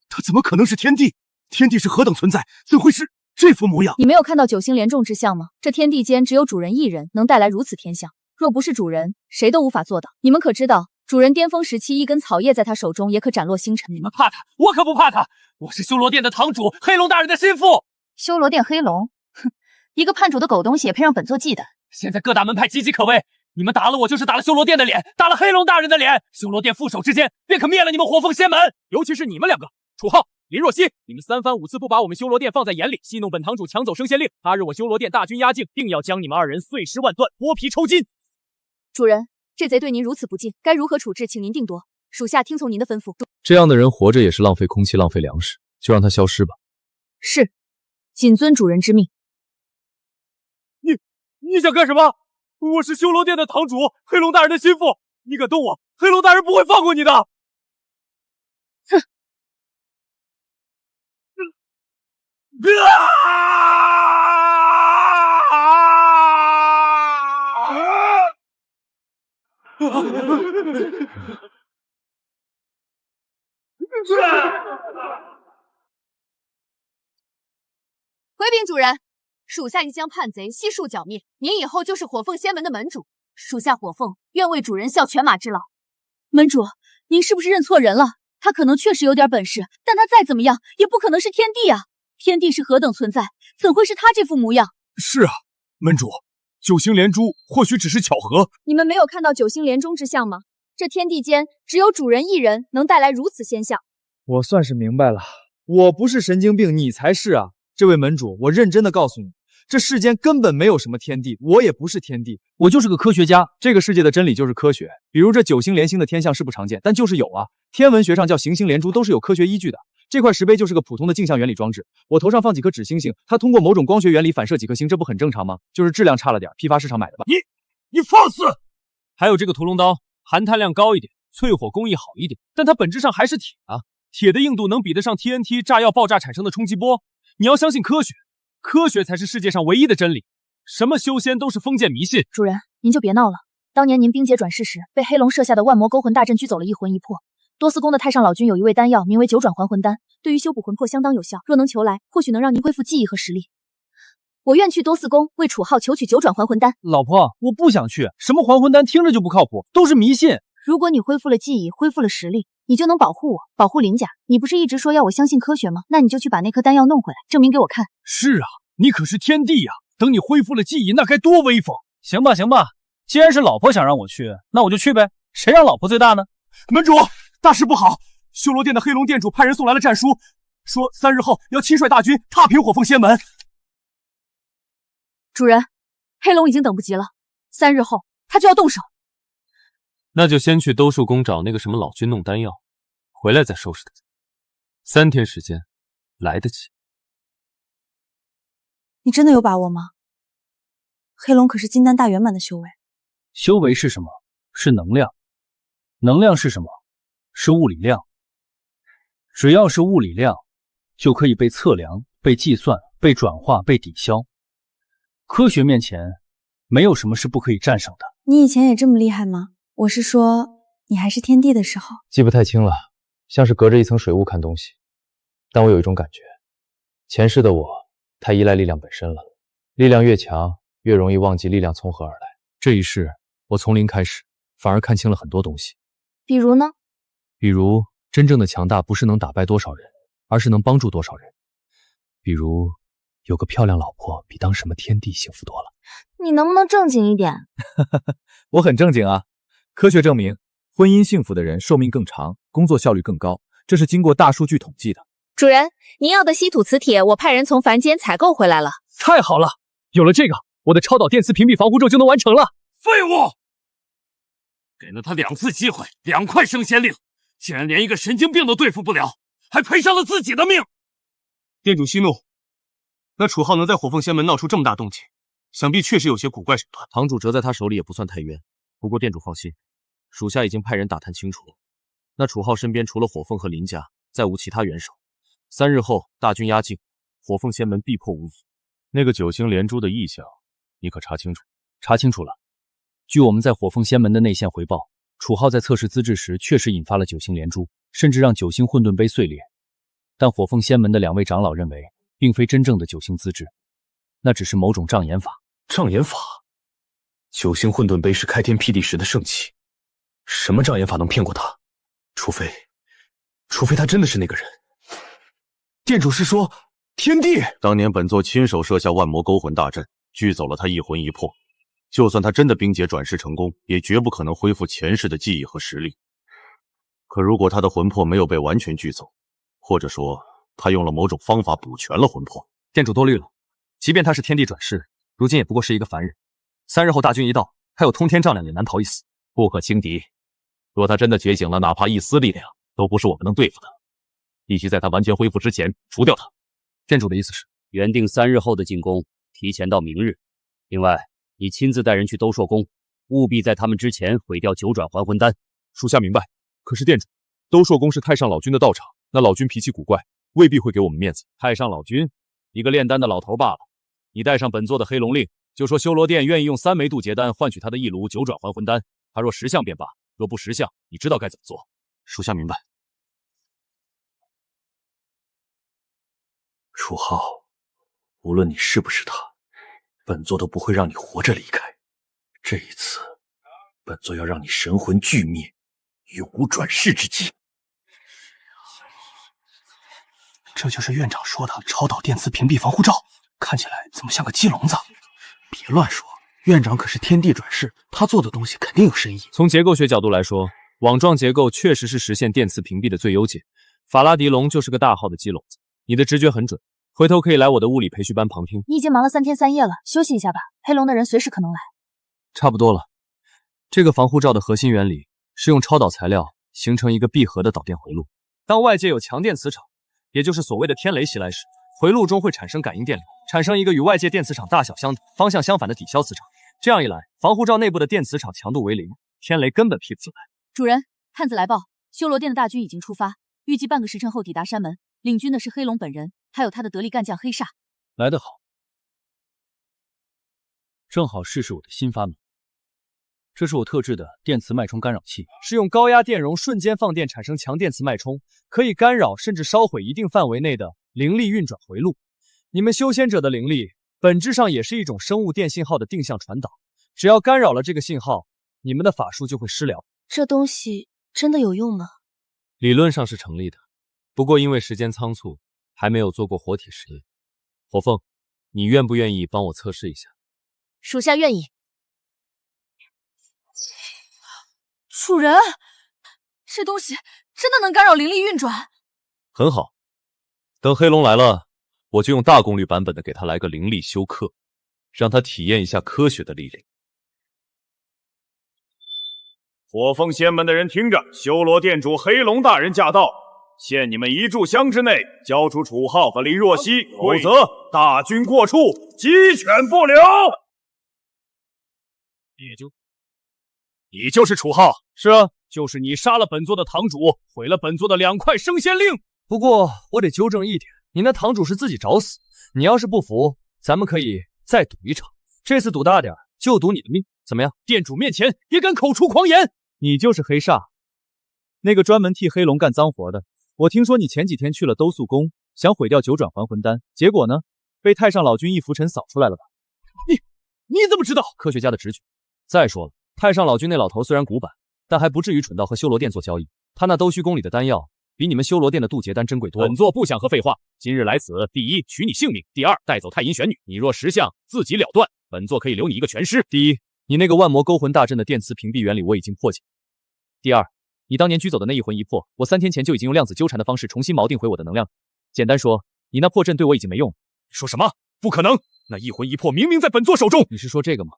他怎么可能是天帝？天帝是何等存在，怎会是这副模样？你没有看到九星连众之象吗？这天地间只有主人一人能带来如此天象，若不是主人，谁都无法做到。你们可知道，主人巅峰时期，一根草叶在他手中也可斩落星辰。你们怕他，我可不怕他。我是修罗殿的堂主，黑龙大人的心腹。修罗殿黑龙，哼，一个叛主的狗东西也配让本座忌惮？现在各大门派岌岌可危，你们打了我，就是打了修罗殿的脸，打了黑龙大人的脸。修罗殿副手之间，便可灭了你们火凤仙门。尤其是你们两个，楚浩、林若曦，你们3番5次不把我们修罗殿放在眼里，戏弄本堂主抢走升仙令。他日我修罗殿大军压境，定要将你们2人碎尸万段，剥皮抽筋。主人，这贼对您如此不敬，该如何处置，请您定夺。属下听从您的吩咐。这样的人活着也是浪费空气、浪费粮食，就让他消失吧。是，谨遵主人之命。你想干什么？我是修罗殿的堂主，黑龙大人的心腹，你敢动我，黑龙大人不会放过你的。哼！回禀主人，属下已将叛贼悉数剿灭，您以后就是火凤仙门的门主，属下火凤愿为主人效犬马之劳。门主，您是不是认错人了？他可能确实有点本事，但他再怎么样也不可能是天帝啊！天帝是何等存在，怎会是他这副模样？是啊，门主，九星连珠或许只是巧合。你们没有看到九星连中之象吗？这天地间只有主人一人能带来如此仙象。我算是明白了，我不是神经病，你才是啊！这位门主，我认真的告诉你，这世间根本没有什么天地，我也不是天地，我就是个科学家。这个世界的真理就是科学，比如这九星连星的天象是不常见，但就是有啊。天文学上叫行星连珠，都是有科学依据的。这块石碑就是个普通的镜像原理装置，我头上放几颗纸星星，它通过某种光学原理反射几颗星，这不很正常吗？就是质量差了点，批发市场买的吧。你放肆！还有这个屠龙刀，含碳量高一点，淬火工艺好一点，但它本质上还是铁啊。铁的硬度能比得上 TNT 炸药爆炸产生的冲击波。你要相信科学，科学才是世界上唯一的真理。什么修仙都是封建迷信。主人，您就别闹了。当年您冰结转世时，被黑龙设下的万魔勾魂大阵拘走了一魂一魄。多司宫的太上老君有一味丹药，名为九转还魂丹，对于修补魂魄相当有效。若能求来，或许能让您恢复记忆和实力。我愿去多司宫为楚浩求取九转还魂丹。老婆，我不想去，什么还魂丹听着就不靠谱，都是迷信。如果你恢复了记忆，恢复了实力，你就能保护我，保护林家。你不是一直说要我相信科学吗？那你就去把那颗丹药弄回来，证明给我看。是啊，你可是天帝呀！等你恢复了记忆，那该多威风！行吧，行吧，既然是老婆想让我去，那我就去呗。谁让老婆最大呢？门主，大事不好！修罗殿的黑龙殿主派人送来了战书，说3日后要亲率大军踏平火凤仙门。主人，黑龙已经等不及了，3日后他就要动手。那就先去兜树宫找那个什么老君弄丹药，回来再收拾他。3天时间，来得及。你真的有把握吗？黑龙可是金丹大圆满的修为。修为是什么？是能量。能量是什么？是物理量。只要是物理量，就可以被测量、被计算、被转化、被抵消。科学面前，没有什么是不可以战胜的。你以前也这么厉害吗？我是说，你还是天帝的时候。记不太清了，像是隔着一层水雾看东西。但我有一种感觉，前世的我太依赖力量本身了，力量越强，越容易忘记力量从何而来。这一世，我从零开始，反而看清了很多东西。比如呢？比如，真正的强大不是能打败多少人，而是能帮助多少人。比如，有个漂亮老婆，比当什么天帝幸福多了。你能不能正经一点？我很正经啊。科学证明，婚姻幸福的人寿命更长，工作效率更高，这是经过大数据统计的。主人，您要的稀土磁铁，我派人从凡间采购回来了。太好了，有了这个，我的超导电磁屏蔽防护咒就能完成了。废物！给了他2次机会，2块升仙令，竟然连一个神经病都对付不了，还赔上了自己的命。店主息怒，那楚浩能在火凤仙门闹出这么大动静，想必确实有些古怪手段。堂主折在他手里也不算太冤，不过店主放心，属下已经派人打探清楚，那楚浩身边除了火凤和林家，再无其他元首。3日后大军压境，火凤仙门必破无疑。那个9星连珠的意象，你可查清楚？查清楚了。据我们在火凤仙门的内线回报，楚浩在测试资质时确实引发了9星连珠，甚至让9星混沌杯碎裂。但火凤仙门的2位长老认为，并非真正的9星资质，那只是某种障眼法。障眼法？9星混沌杯是开天辟地时的圣器，什么障眼法能骗过他？除非他真的是那个人。店主是说天地？当年本座亲手设下万魔勾魂大阵，聚走了他一魂一魄。就算他真的冰解转世成功，也绝不可能恢复前世的记忆和实力。可如果他的魂魄没有被完全聚走，或者说他用了某种方法补全了魂魄，店主多虑了。即便他是天地转世，如今也不过是一个凡人。3日后大军一到，他有通天丈量也难逃一死。不可轻敌。若他真的觉醒了哪怕一丝力量，都不是我们能对付的。必须在他完全恢复之前除掉他。店主的意思是，原定3日后的进攻提前到明日。另外，你亲自带人去兜朔宫，务必在他们之前毁掉9转还魂丹。属下明白。可是店主，兜朔宫是太上老君的道场，那老君脾气古怪，未必会给我们面子。太上老君，一个炼丹的老头罢了。你带上本座的黑龙令，就说修罗殿愿意用3枚渡劫丹换取他的一炉9转还魂丹。他若识相便罢，若不识相，你知道该怎么做。属下明白。楚浩，无论你是不是他，本座都不会让你活着离开。这一次，本座要让你神魂俱灭，永无转世之机。这就是院长说的超导电磁屏蔽防护罩，看起来怎么像个鸡笼子？别乱说，院长可是天地转世，他做的东西肯定有深意。从结构学角度来说，网状结构确实是实现电磁屏蔽的最优解。法拉迪龙就是个大号的鸡笼子。你的直觉很准，回头可以来我的物理培训班旁听。你已经忙了3天3夜了，休息一下吧。黑龙的人随时可能来。差不多了。这个防护罩的核心原理是用超导材料形成一个闭合的导电回路。当外界有强电磁场，也就是所谓的天雷袭来时，回路中会产生感应电流，产生一个与外界电磁场大小相等、方向相反的抵消磁场。这样一来，防护罩内部的电磁场强度为0，天雷根本劈不进来。主人，探子来报，修罗殿的大军已经出发，预计半个时辰后抵达山门。领军的是黑龙本人，还有他的得力干将黑煞。来得好，正好试试我的新发明。这是我特制的电磁脉冲干扰器，是用高压电容瞬间放电产生强电磁脉冲，可以干扰甚至烧毁一定范围内的灵力运转回路。你们修仙者的灵力本质上也是一种生物电信号的定向传导，只要干扰了这个信号，你们的法术就会失疗。这东西真的有用吗？理论上是成立的，不过因为时间仓促，还没有做过活体实验。火凤，你愿不愿意帮我测试一下？属下愿意。主人，这东西真的能干扰灵力运转？很好，等黑龙来了，我就用大功率版本的给他来个灵力休克，让他体验一下科学的力量。火凤仙门的人听着，修罗殿主黑龙大人驾到，限你们1炷香之内交出楚浩和林若曦，否则大军过处，鸡犬不留。你就是楚浩？是啊，就是你杀了本座的堂主，毁了本座的2块升仙令。不过我得纠正一点，你那堂主是自己找死，你要是不服，咱们可以再赌一场，这次赌大点，就赌你的命，怎么样？店主面前也敢口出狂言？你就是黑煞，那个专门替黑龙干脏活的。我听说你前几天去了兜素宫，想毁掉9转还魂丹，结果呢，被太上老君一拂尘扫出来了吧？你怎么知道？科学家的直觉。再说了，太上老君那老头虽然古板，但还不至于蠢到和修罗殿做交易。他那兜虚宫里的丹药，比你们修罗殿的渡劫丹珍贵多了。本座不想和废话，今日来此，第一，取你性命；第二，带走太阴玄女。你若识相，自己了断，本座可以留你一个全尸。第一，你那个万魔勾魂大阵的电磁屏蔽原理我已经破解。第二，你当年拘走的那一魂一魄，我3天前就已经用量子纠缠的方式重新锚定回我的能量。简单说，你那破阵对我已经没用了。你说什么？不可能！那一魂一魄明明在本座手中。你是说这个吗？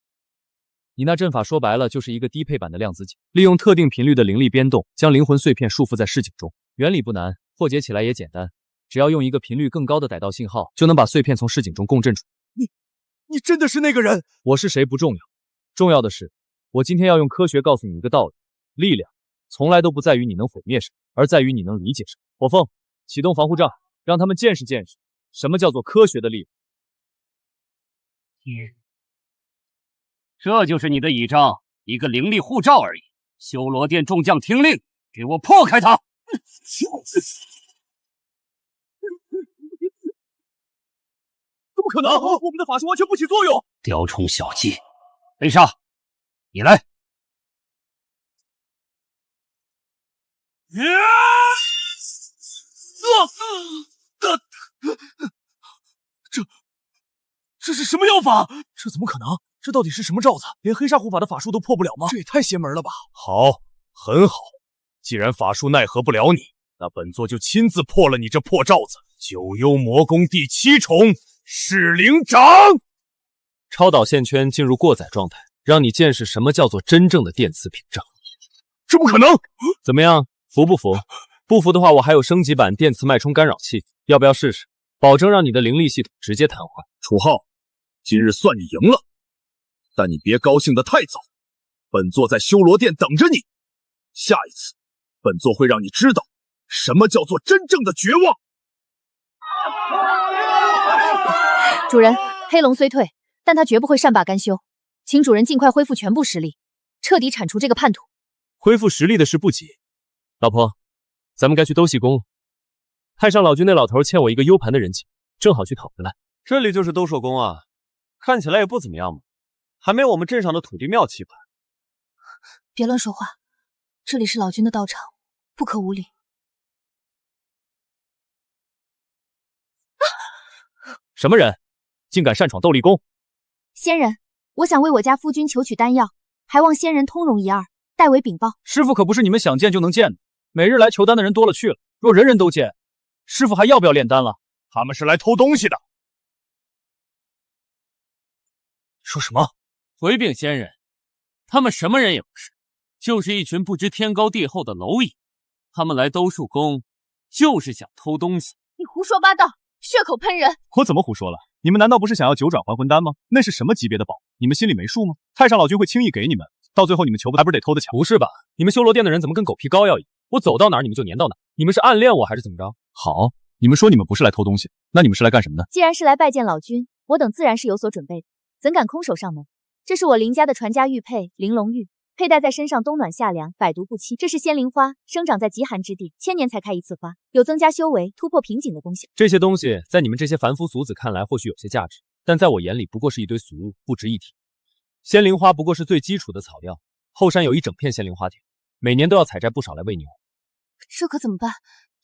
你那阵法说白了就是一个低配版的量子井，利用特定频率的灵力变动，将灵魂碎片束缚在市井中。原理不难，破解起来也简单，只要用一个频率更高的逮到信号，就能把碎片从市井中共振出。你真的是那个人？我是谁不重要，重要的是，我今天要用科学告诉你一个道理：力量从来都不在于你能毁灭什么，而在于你能理解什么。火凤，启动防护罩，让他们见识见识什么叫做科学的力量。这就是你的倚仗，一个灵力护罩而已。修罗殿众将听令，给我破开它！怎么可能？我们的法术完全不起作用！雕虫小技，贝莎，你来。这是什么药法？这怎么可能？这到底是什么罩子？连黑煞护法的法术都破不了吗？这也太邪门了吧！好，很好。既然法术奈何不了你，那本座就亲自破了你这破罩子。九幽魔功第7重噬灵掌。超导线圈进入过载状态，让你见识什么叫做真正的电磁屏障。这不可能！怎么样，服不服？不服的话，我还有升级版电磁脉冲干扰器，要不要试试？保证让你的灵力系统直接瘫痪。楚浩，今日算你赢了，但你别高兴得太早。本座在修罗殿等着你，下一次，本座会让你知道什么叫做真正的绝望。主人，黑龙虽退，但他绝不会善罢甘休，请主人尽快恢复全部实力，彻底铲除这个叛徒。恢复实力的事不急，老婆，咱们该去兜戏宫了。太上老君那老头欠我一个 U 盘的人情，正好去讨回来。这里就是兜售宫啊，看起来也不怎么样嘛，还没我们镇上的土地庙气派。别乱说话，这里是老君的道场，不可无礼。什么人，竟敢擅闯斗力宫？仙人，我想为我家夫君求取丹药，还望仙人通融一二，代为禀报。师傅可不是你们想见就能见的，每日来求丹的人多了去了，若人人都见，师傅还要不要炼丹了？他们是来偷东西的。说什么？回禀仙人，他们什么人也不是，就是一群不知天高地厚的蝼蚁。他们来兜树宫，就是想偷东西。你胡说八道，血口喷人！我怎么胡说了？你们难道不是想要九转还魂丹吗？那是什么级别的宝？你们心里没数吗？太上老君会轻易给你们，到最后你们求不还不是得偷的抢？不是吧？你们修罗殿的人怎么跟狗皮膏药一样？我走到哪儿你们就粘到哪儿？你们是暗恋我还是怎么着？好，你们说你们不是来偷东西，那你们是来干什么的？既然是来拜见老君，我等自然是有所准备的，怎敢空手上门？这是我林家的传家玉佩玲珑玉，佩戴在身上冬暖夏凉，百毒不侵。这是仙灵花，生长在极寒之地，千年才开一次花，有增加修为、突破瓶颈的功效。这些东西在你们这些凡夫俗子看来或许有些价值，但在我眼里不过是一堆俗物，不值一提。仙灵花不过是最基础的草料，后山有一整片仙灵花田，每年都要采摘不少来喂牛。这可怎么办？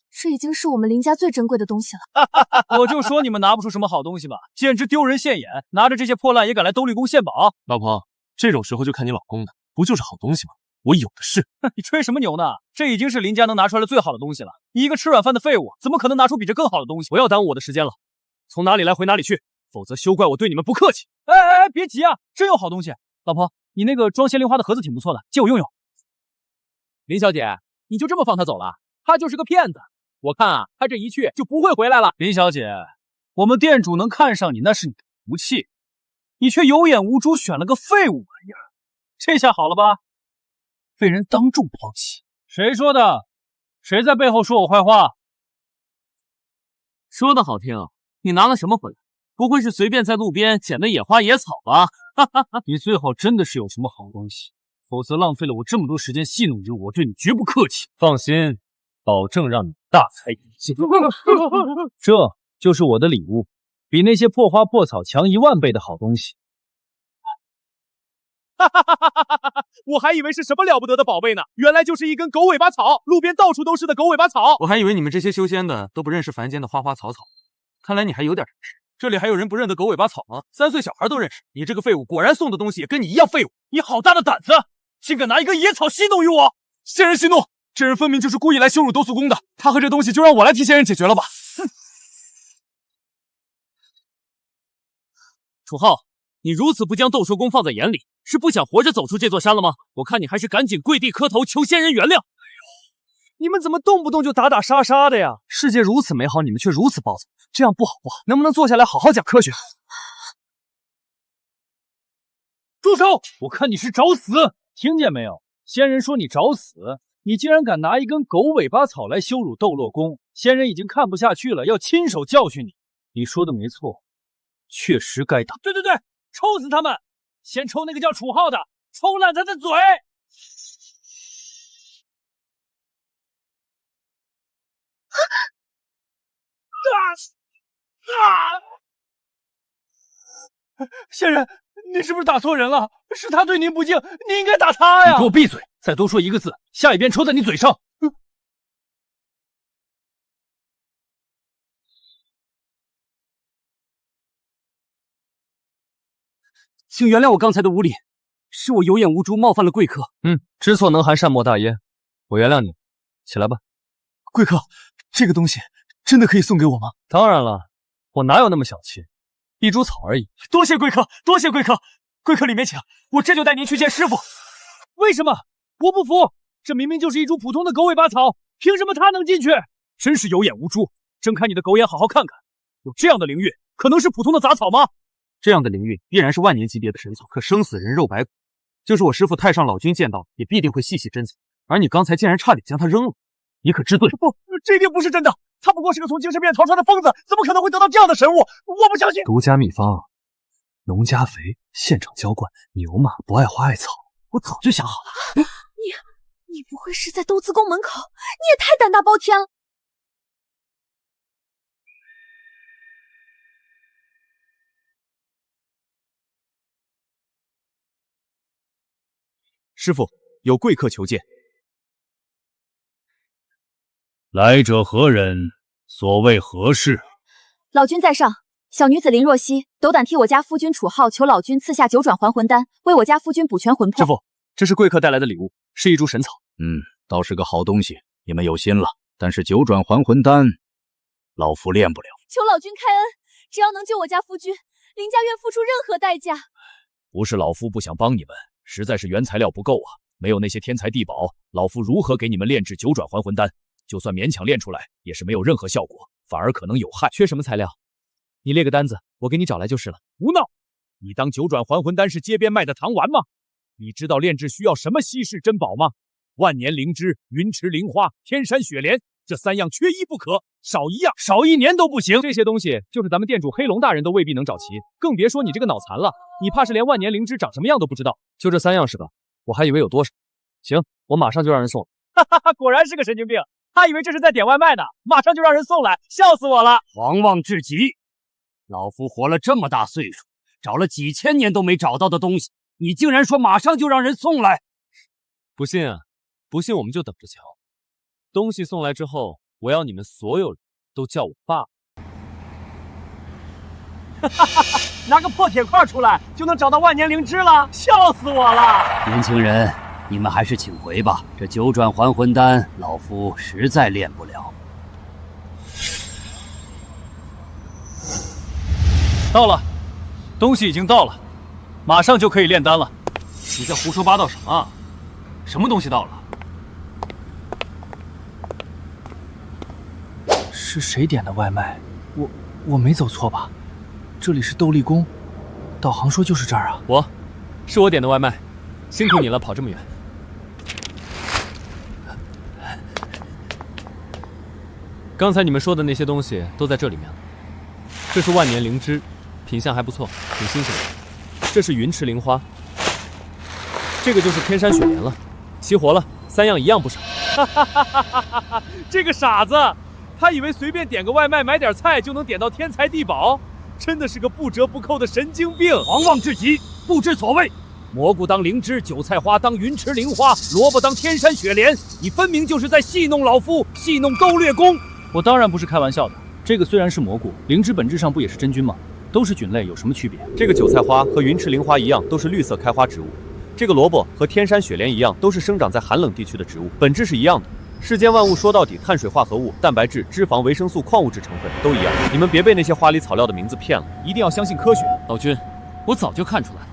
这已经是我们林家最珍贵的东西了。我就说你们拿不出什么好东西吧，简直丢人现眼！拿着这些破烂也敢来兜率宫献宝？老婆，这种时候就看你老公的，不就是好东西吗？我有的是。你吹什么牛呢？这已经是林家能拿出来的最好的东西了。你一个吃软饭的废物，怎么可能拿出比这更好的东西？不要耽误我的时间了，从哪里来回哪里去，否则休怪我对你们不客气。哎，别急啊，真有好东西。老婆，你那个装仙灵花的盒子挺不错的，借我用用。林小姐，你就这么放他走了？他就是个骗子。我看啊，他这一去就不会回来了。林小姐，我们店主能看上你，那是你的福气，你却有眼无珠，选了个废物玩意儿，这下好了吧？被人当众抛弃。谁说的？谁在背后说我坏话？说的好听，你拿了什么回来？不会是随便在路边捡的野花野草吧？你最好真的是有什么好东西，否则浪费了我这么多时间戏弄你，我对你绝不客气。放心，保证让你大开眼界。这就是我的礼物，比那些破花破草强10000倍的好东西。我还以为是什么了不得的宝贝呢，原来就是一根狗尾巴草，路边到处都是的狗尾巴草。我还以为你们这些修仙的都不认识凡间的花花草草，看来你还有点常识。这里还有人不认得狗尾巴草吗？3岁小孩都认识。你这个废物，果然送的东西也跟你一样废物。你好大的胆子，竟敢拿一根野草戏弄于我！仙人息怒，这人分明就是故意来羞辱斗素宫的。他和这东西就让我来替仙人解决了吧。哼！楚浩，你如此不将斗兽宫放在眼里，是不想活着走出这座山了吗？我看你还是赶紧跪地磕头求仙人原谅。你们怎么动不动就打打杀杀的呀？世界如此美好，你们却如此暴躁，这样不好不好。能不能坐下来好好讲科学？住手！我看你是找死，听见没有？仙人说你找死，你竟然敢拿一根狗尾巴草来羞辱斗洛宫，仙人已经看不下去了，要亲手教训你。你说的没错，确实该打。对，抽死他们！先抽那个叫楚浩的，抽烂他的嘴！仙人，你是不是打错人了？是他对您不敬，你应该打他呀！你给我闭嘴！再多说一个字，下一鞭抽在你嘴上！请原谅我刚才的无礼，是我有眼无珠，冒犯了贵客。知错能含，善莫大焉。我原谅你，起来吧。贵客，这个东西真的可以送给我吗？当然了，我哪有那么小气，一株草而已。多谢贵客，多谢贵客，贵客里面请，我这就带您去见师傅。为什么？我不服！这明明就是一株普通的狗尾巴草，凭什么他能进去？真是有眼无珠！睁开你的狗眼，好好看看，有这样的灵韵，可能是普通的杂草吗？这样的灵韵必然是万年级别的神草，可生死人肉白骨，就是我师父太上老君见到，也必定会细细珍藏。而你刚才竟然差点将它扔了，你可知罪？不，这一定不是真的！他不过是个从精神病院逃出来的疯子，怎么可能会得到这样的神物？我不相信！独家秘方，农家肥，现场浇灌，牛马不爱花爱草。我早就想好了。你不会是在斗资宫门口？你也太胆大包天了！师傅，有贵客求见。来者何人？所谓何事？老君在上，小女子林若曦斗胆替我家夫君楚浩求老君赐下九转还魂丹，为我家夫君补全魂魄。师傅，这是贵客带来的礼物，是一株神草。倒是个好东西，你们有心了。但是九转还魂丹，老夫炼不了。求老君开恩，只要能救我家夫君，林家愿付出任何代价。不是老夫不想帮你们，实在是原材料不够啊！没有那些天材地宝，老夫如何给你们炼制九转还魂丹？就算勉强炼出来，也是没有任何效果，反而可能有害。缺什么材料？你列个单子，我给你找来就是了。胡闹！你当九转还魂丹是街边卖的糖丸吗？你知道炼制需要什么稀世珍宝吗？万年灵芝、云池灵花、天山雪莲，这3样缺一不可，少一样，少1年都不行。这些东西就是咱们店主黑龙大人都未必能找齐，更别说你这个脑残了。你怕是连万年灵芝长什么样都不知道？就这3样是吧？我还以为有多少。行，我马上就让人送。果然是个神经病，他以为这是在点外卖呢，马上就让人送来，笑死我了！狂妄至极！老夫活了这么大岁数，找了几千年都没找到的东西，你竟然说马上就让人送来？不信啊？不信我们就等着瞧。东西送来之后，我要你们所有人都叫我爸。拿个破铁块出来就能找到万年灵芝了，笑死我了！年轻人，你们还是请回吧。这九转还魂丹，老夫实在炼不了。到了，东西已经到了，马上就可以炼丹了。你在胡说八道什么？什么东西到了？是谁点的外卖？我没走错吧？这里是斗力宫，导航说就是这儿啊。是我点的外卖，辛苦你了，跑这么远。刚才你们说的那些东西都在这里面了。这是万年灵芝，品相还不错，挺新鲜的。这是云池灵花，这个就是天山雪莲了。齐活了，3样一样不少。这个傻子，他以为随便点个外卖买点菜就能点到天材地宝，真的是个不折不扣的神经病，狂妄至极，不知所谓。蘑菇当灵芝，韭菜花当云池灵花，萝卜当天山雪莲，你分明就是在戏弄老夫，戏弄斗略宫。我当然不是开玩笑的，这个虽然是蘑菇，灵芝本质上不也是真菌吗？都是菌类，有什么区别？这个韭菜花和云池灵花一样，都是绿色开花植物。这个萝卜和天山雪莲一样，都是生长在寒冷地区的植物，本质是一样的。世间万物说到底，碳水化合物、蛋白质、脂肪、维生素、矿物质成分都一样。你们别被那些花里草料的名字骗了，一定要相信科学。老君，我早就看出来了，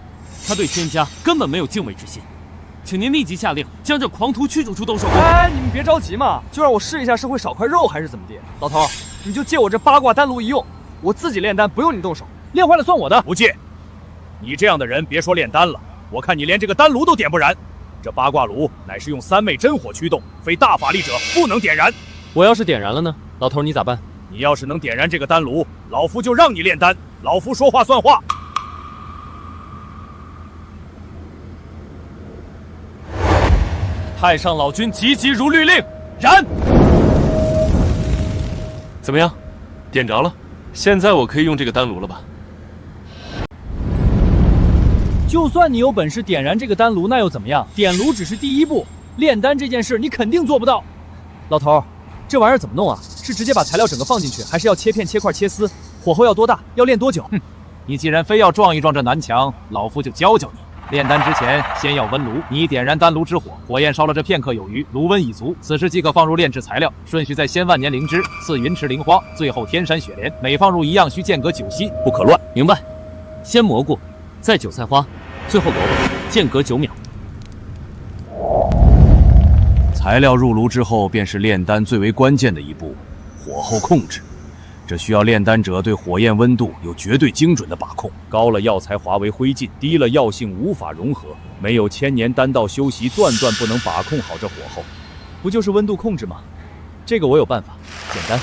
他对天家根本没有敬畏之心，请您立即下令将这狂徒驱逐出斗兽宫。你们别着急嘛，就让我试一下是会少块肉还是怎么地。老头，你就借我这八卦丹炉一用，我自己炼丹不用你动手，炼坏了算我的。不借，你这样的人别说炼丹了，我看你连这个丹炉都点不燃。这八卦炉乃是用3昧真火驱动，非大法力者不能点燃。我要是点燃了呢？老头，你咋办？你要是能点燃这个丹炉，老夫就让你炼丹，老夫说话算话。太上老君急急如律令，燃！怎么样，点着了？现在我可以用这个丹炉了吧？就算你有本事点燃这个丹炉，那又怎么样？点炉只是第一步，炼丹这件事你肯定做不到。老头，这玩意儿怎么弄啊？是直接把材料整个放进去，还是要切片、切块、切丝？火候要多大？要炼多久？你既然非要撞一撞这南墙，老夫就教教你。炼丹之前，先要温炉。你点燃丹炉之火，火焰烧了这片刻有余，炉温已足，此时即可放入炼制材料。顺序在先万年灵芝，次云池灵花，最后天山雪莲。每放入一样，需间隔9息，不可乱。明白。先蘑菇，再韭菜花，最后萝卜，间隔9秒。材料入炉之后，便是炼丹最为关键的一步——火候控制。这需要炼丹者对火焰温度有绝对精准的把控，高了药材化为灰烬，低了药性无法融合。没有1000年丹道修习，断不能把控好这火候。不就是温度控制吗？这个我有办法，简单。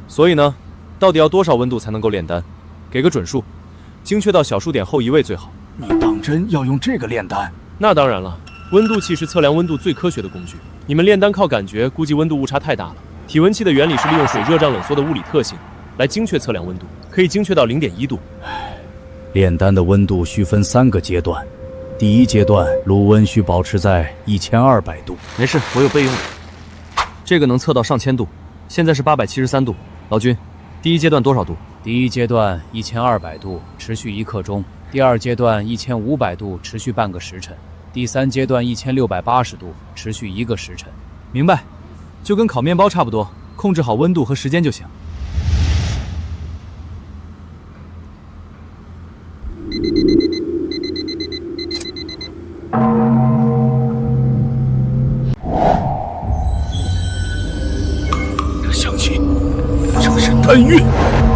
所以呢，到底要多少温度才能够炼丹？给个准数，精确到小数点后1位最好。你当真要用这个炼丹？那当然了，温度器是测量温度最科学的工具。你们炼丹靠感觉，估计温度误差太大了。体温器的原理是利用水热胀冷缩的物理特性来精确测量温度，可以精确到0.1度。炼丹的温度需分3个阶段，第一阶段炉温需保持在1200度。没事，我有备用的。这个能测到上千度，现在是873度。老君，第一阶段多少度？第一阶段1200度，持续1刻钟；第二阶段1500度，持续半个时辰；第3阶段1680度，持续1个时辰。明白，就跟烤面包差不多，控制好温度和时间就行。这香气，这是丹韵，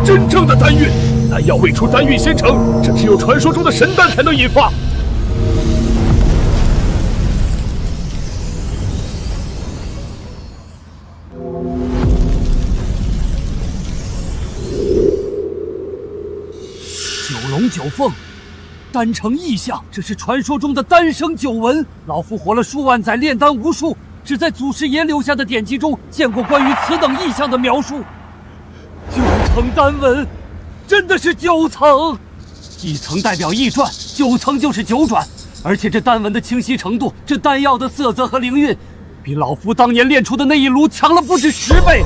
真正的丹韵。丹药未出，丹韵先成，这只有传说中的神丹才能引发。9龙9凤，丹成异象，这是传说中的丹生9纹。老夫活了数万载，炼丹无数，只在祖师爷留下的典籍中见过关于此等异象的描述。9层丹纹，真的是9层，1层代表1转，9层就是9转。而且这丹纹的清晰程度，这丹药的色泽和灵韵，比老夫当年炼出的那一炉强了不止10倍。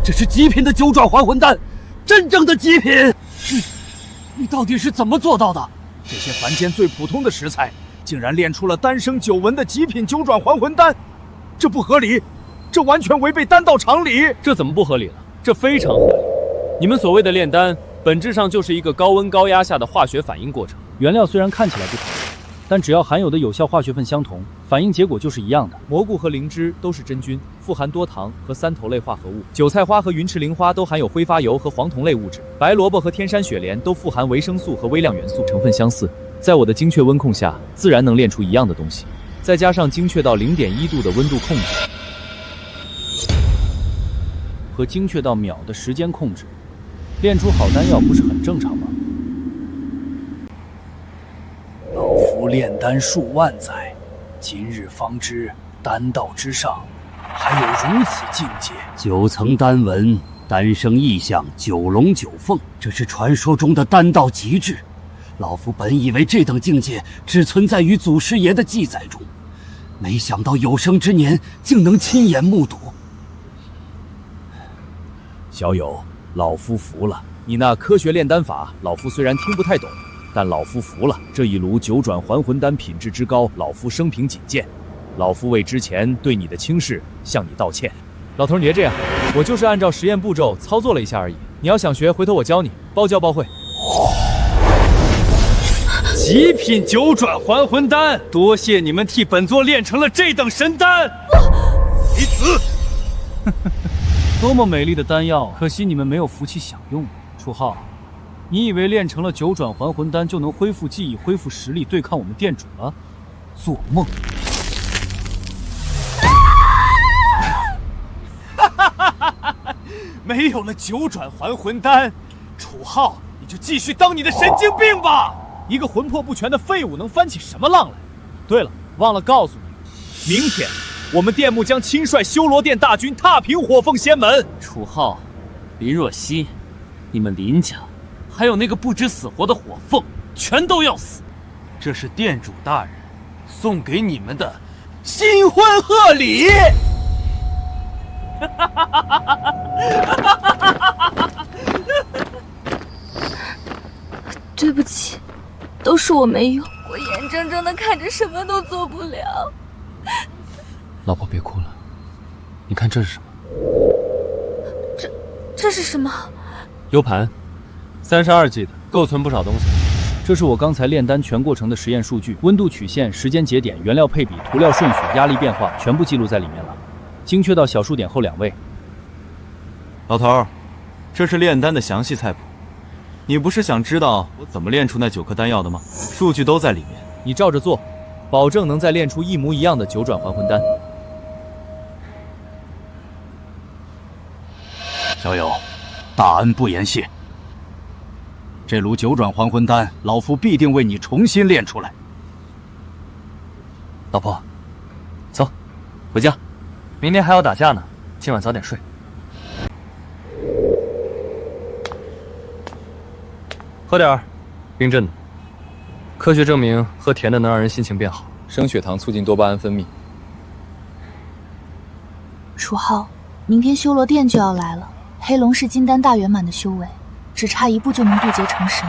这是极品的9转还魂丹，真正的极品。你到底是怎么做到的？这些凡间最普通的食材，竟然炼出了丹生9纹的极品9转还魂丹，这不合理，这完全违背丹道常理。这怎么不合理了？这非常合理。你们所谓的炼丹，本质上就是一个高温高压下的化学反应过程。原料虽然看起来不同，但只要含有的有效化学分相同，反应结果就是一样的。蘑菇和灵芝都是真菌，富含多糖和3头类化合物；韭菜花和云池灵花都含有挥发油和黄酮类物质；白萝卜和天山雪莲都富含维生素和微量元素，成分相似。在我的精确温控下，自然能炼出一样的东西。再加上精确到0.1度的温度控制，和精确到秒的时间控制，炼出好丹药不是很正常吗？老夫炼丹数万载，今日方知丹道之上还有如此境界。9层丹纹，丹生异象，9龙9凤，这是传说中的丹道极致。老夫本以为这等境界只存在于祖师爷的记载中，没想到有生之年竟能亲眼目睹。小友，老夫服了。你那科学炼丹法，老夫虽然听不太懂，但老夫服了。这一炉9转还魂丹品质之高，老夫生平仅见。老夫为之前对你的轻视向你道歉。老头，你别这样，我就是按照实验步骤操作了一下而已。你要想学，回头我教你，包教包会。极品9转还魂丹，多谢你们替本座炼成了这等神丹。离子，多么美丽的丹药，可惜你们没有福气享用。楚浩，你以为练成了九转还魂丹就能恢复记忆、恢复实力对抗我们店主了？做梦！没有了九转还魂丹，楚浩，你就继续当你的神经病吧！一个魂魄不全的废物能翻起什么浪来？对了，忘了告诉你，明天我们店木将亲率修罗殿大军踏平火凤仙门。楚浩、林若曦，你们林家还有那个不知死活的火凤，全都要死！这是店主大人送给你们的新婚贺礼。对不起，都是我没用，我眼睁睁的看着什么都做不了。老婆别哭了，你看这是什么？这是什么？U盘，32G 的，够存不少东西。这是我刚才炼丹全过程的实验数据，温度曲线、时间节点、原料配比、涂料顺序、压力变化，全部记录在里面了，精确到小数点后2位。老头儿，这是炼丹的详细菜谱。你不是想知道我怎么炼出那9颗丹药的吗？数据都在里面，你照着做，保证能再炼出一模一样的九转还魂丹。小友，大恩不言谢。这炉九转还魂丹，老夫必定为你重新炼出来。老婆，走，回家，明天还要打架呢，今晚早点睡。喝点儿，冰镇的。科学证明，喝甜的能让人心情变好，升血糖，促进多巴胺分泌。楚浩，明天修罗殿就要来了，黑龙是金丹大圆满的修为，只差一步就能渡劫成神。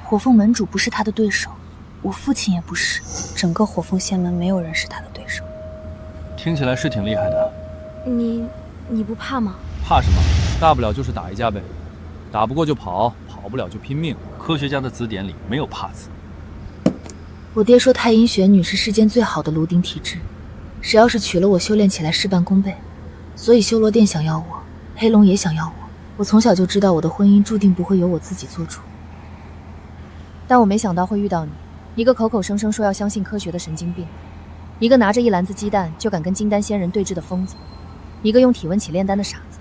火凤门主不是他的对手，我父亲也不是，整个火凤仙门没有人是他的对手。听起来是挺厉害的。你不怕吗？怕什么？大不了就是打一架呗，打不过就跑，跑不了就拼命。科学家的字典里没有怕字。我爹说太阴玄女是世间最好的炉鼎体质，只要是娶了我，修炼起来事半功倍。所以修罗殿想要我，黑龙也想要我。我从小就知道我的婚姻注定不会由我自己做主，但我没想到会遇到你，一个口口声声说要相信科学的神经病，一个拿着一篮子鸡蛋就敢跟金丹仙人对峙的疯子，一个用体温起炼丹的傻子。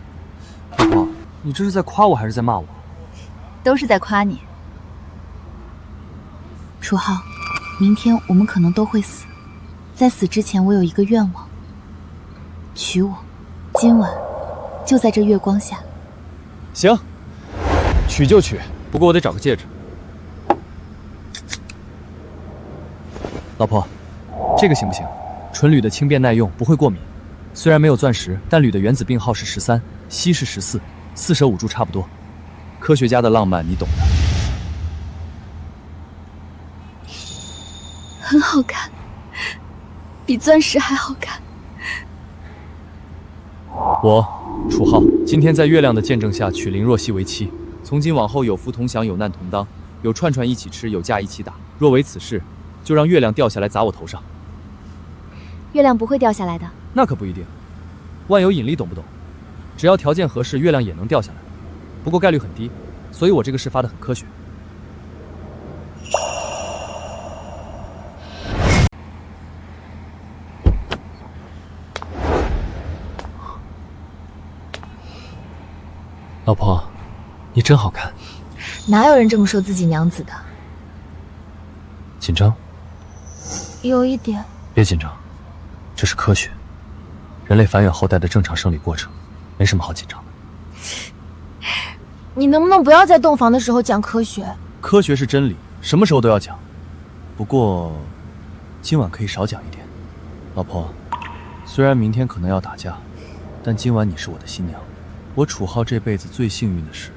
老婆，你这是在夸我还是在骂我？都是在夸你。楚浩，明天我们可能都会死，在死之前我有一个愿望，娶我，今晚就在这月光下。行，娶就娶，不过我得找个戒指。老婆，这个行不行？纯铝的轻便耐用，不会过敏。虽然没有钻石，但铝的原子病号是13，锡是14，四舍五入差不多。科学家的浪漫你懂的。很好看，比钻石还好看。我楚浩今天在月亮的见证下娶林若曦为妻，从今往后有福同享，有难同当，有串串一起吃，有架一起打。若为此事，就让月亮掉下来砸我头上。月亮不会掉下来的。那可不一定，万有引力懂不懂？只要条件合适，月亮也能掉下来，不过概率很低，所以我这个事发得很科学。老婆，你真好看。哪有人这么说自己娘子的？紧张？有一点。别紧张，这是科学，人类繁衍后代的正常生理过程，没什么好紧张的。你能不能不要在洞房的时候讲科学？科学是真理，什么时候都要讲。不过，今晚可以少讲一点。老婆，虽然明天可能要打架，但今晚你是我的新娘。我楚浩这辈子最幸运的事，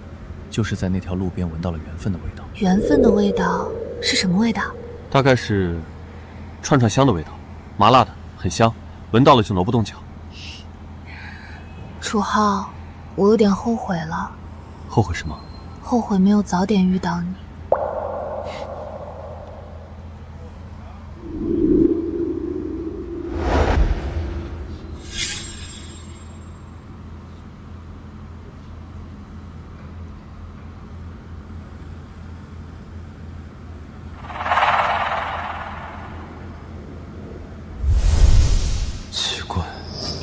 就是在那条路边闻到了缘分的味道。缘分的味道是什么味道？大概是串串香的味道，麻辣的，很香，闻到了就挪不动脚。楚浩，我有点后悔了。后悔什么？后悔没有早点遇到你。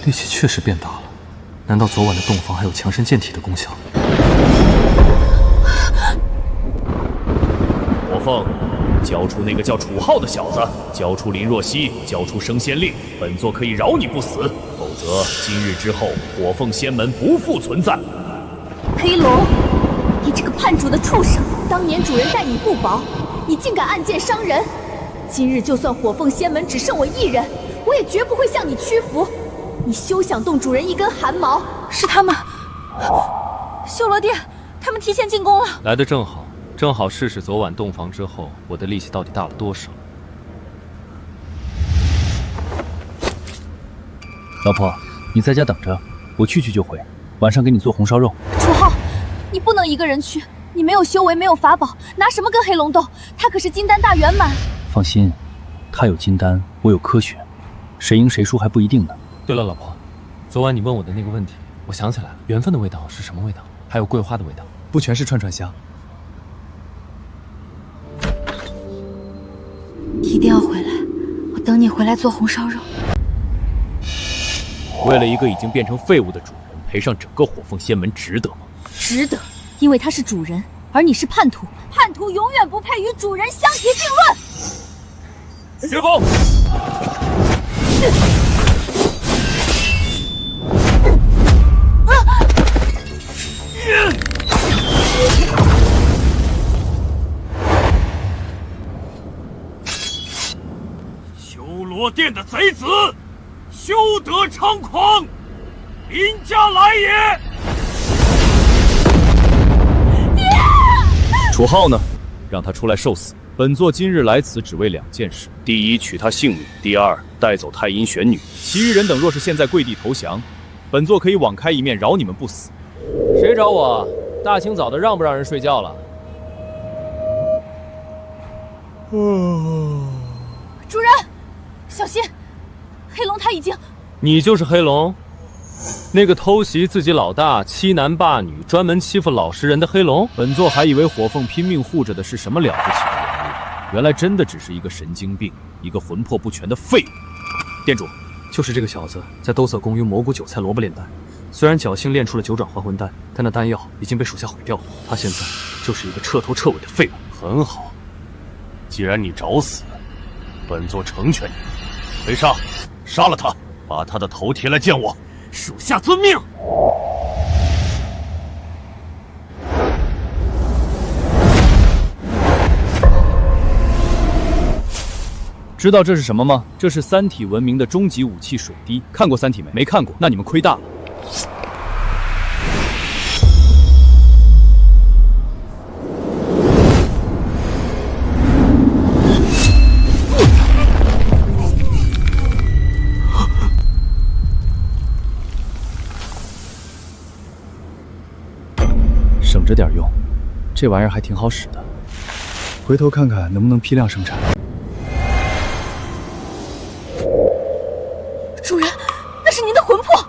力气确实变大了，难道昨晚的洞房还有强身健体的功效？火凤，交出那个叫楚浩的小子，交出林若曦，交出升仙令，本座可以饶你不死，否则今日之后，火凤仙门不复存在。黑龙，你这个叛主的畜生！当年主人待你不薄，你竟敢暗箭伤人！今日就算火凤仙门只剩我一人，我也绝不会向你屈服。你休想动主人一根汗毛！是他们，修罗殿，他们提前进攻了。来得正好，正好试试昨晚洞房之后我的力气到底大了多少。老婆，你在家等着，我去就回，晚上给你做红烧肉。楚浩，你不能一个人去，你没有修为，没有法宝，拿什么跟黑龙斗？他可是金丹大圆满。放心，他有金丹，我有科学，谁赢谁输还不一定呢。对了，老婆，昨晚你问我的那个问题，我想起来了，缘分的味道是什么味道？还有桂花的味道，不全是串串香。一定要回来，我等你回来做红烧肉。为了一个已经变成废物的主人，赔上整个火凤仙门，值得吗？值得，因为他是主人，而你是叛徒，叛徒永远不配与主人相提并论。雪峰，修罗殿的贼子，休得猖狂！林家来也！楚浩呢？让他出来受死。本座今日来此只为2件事：第一，取他性命；第二，带走太阴玄女。其余人等若是现在跪地投降，本座可以网开一面，饶你们不死。谁找我？大清早的，让不让人睡觉了？主人，小心！黑龙他已经……你就是黑龙，那个偷袭自己老大、欺男霸女、专门欺负老实人的黑龙？本座还以为火凤拼命护着的是什么了不起的人物，原来真的只是一个神经病，一个魂魄不全的废物。店主，就是这个小子在兜色宫用蘑菇韭菜萝卜炼丹，虽然侥幸炼出了9转还魂丹，但那丹药已经被属下毁掉了。他现在就是一个彻头彻尾的废物。很好，既然你找死，本座成全你。裴尚，杀了他，把他的头提来见我。属下遵命。知道这是什么吗？这是三体文明的终极武器水滴。看过三体没？没看过，那你们亏大了。省着点用，这玩意儿还挺好使的。回头看看能不能批量生产。主人，那是您的魂魄。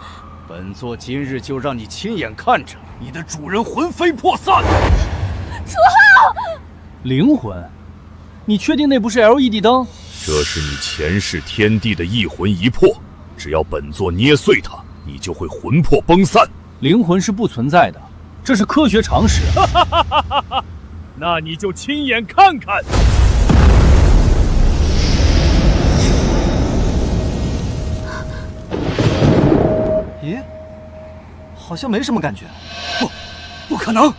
本座今日就让你亲眼看着你的主人魂飞魄散。楚浩，灵魂？你确定那不是 LED 灯？这是你前世天地的一魂一魄，只要本座捏碎它，你就会魂魄崩散。灵魂是不存在的。这是科学常识。那你就亲眼看看。咦，好像没什么感觉。不可能！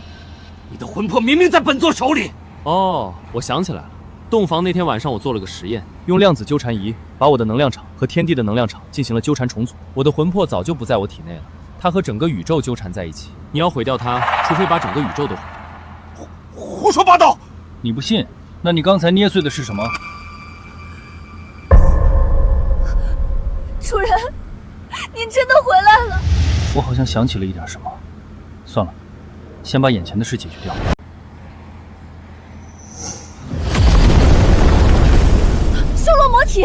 你的魂魄明明在本座手里。哦，我想起来了，洞房那天晚上我做了个实验，用量子纠缠仪把我的能量场和天地的能量场进行了纠缠重组。我的魂魄早就不在我体内了，它和整个宇宙纠缠在一起。你要毁掉它，除非把整个宇宙都毁掉。胡说八道！你不信？那你刚才捏碎的是什么？主人，您真的回来了。我好像想起了一点什么。算了，先把眼前的事解决掉。修罗魔体，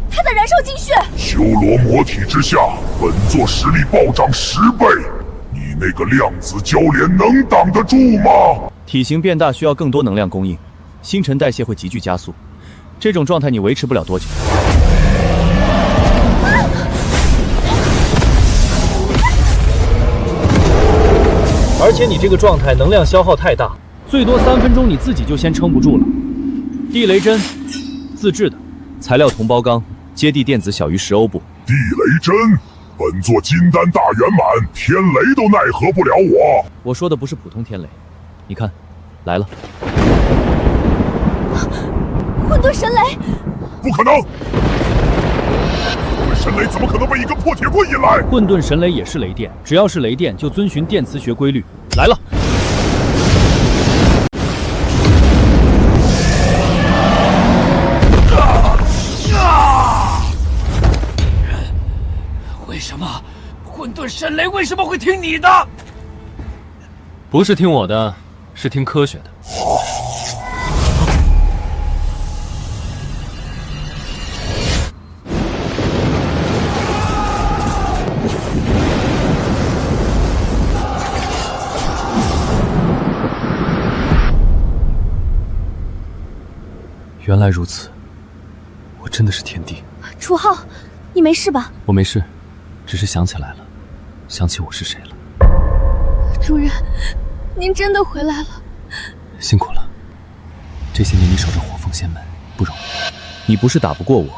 它在燃烧精血。修罗魔体之下，本座实力暴涨10倍。你那个量子交联能挡得住吗？体型变大需要更多能量供应，新陈代谢会急剧加速，这种状态你维持不了多久。且你这个状态能量消耗太大，最多3分钟你自己就先撑不住了。地雷针，自制的，材料铜包钢，接地电子小于10欧布。地雷针，本座金丹大圆满，天雷都奈何不了我。我说的不是普通天雷，你看，来了。混沌神雷！不可能！混沌神雷怎么可能被一根破铁棍引来？混沌神雷也是雷电，只要是雷电就遵循电磁学规律。来了。为什么混沌神雷为什么会听你的？不是听我的，是听科学的。原来如此，我真的是天帝。楚浩，你没事吧？我没事，只是想起来了，想起我是谁了。主人，您真的回来了，辛苦了。这些年你守着火凤仙门不容易。你不是打不过我，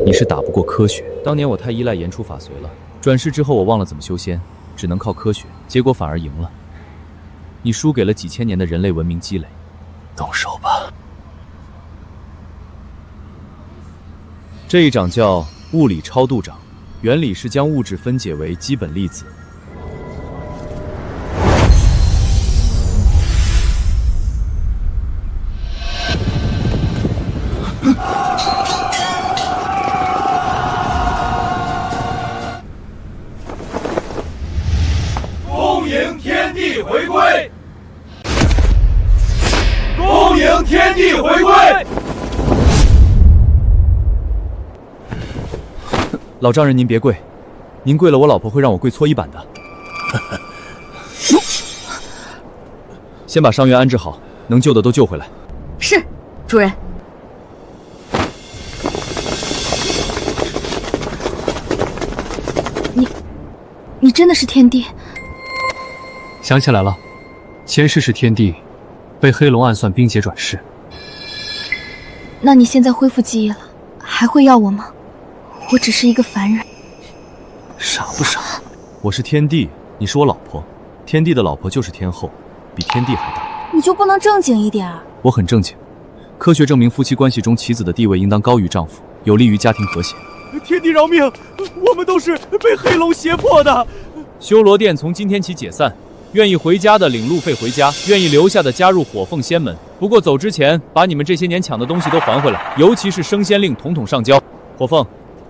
你是打不过科学。当年我太依赖言出法随了，转世之后我忘了怎么修仙，只能靠科学，结果反而赢了。你输给了几千年的人类文明积累。动手吧。这一掌叫物理超度掌，原理是将物质分解为基本粒子。恭迎天地回归！恭迎天地回归！老丈人，您别跪，您跪了，我老婆会让我跪搓衣板的。先把伤员安置好，能救的都救回来。是，主人。你真的是天帝？想起来了，前世是天帝，被黑龙暗算冰结转世。那你现在恢复记忆了，还会要我吗？我只是一个凡人。傻不傻？我是天帝，你是我老婆，天帝的老婆就是天后，比天帝还大。你就不能正经一点？我很正经，科学证明夫妻关系中妻子的地位应当高于丈夫，有利于家庭和谐。天帝饶命，我们都是被黑龙胁迫的。修罗殿从今天起解散，愿意回家的领路费回家，愿意留下的加入火凤仙门。不过走之前把你们这些年抢的东西都还回来，尤其是升仙令统统上交。火凤，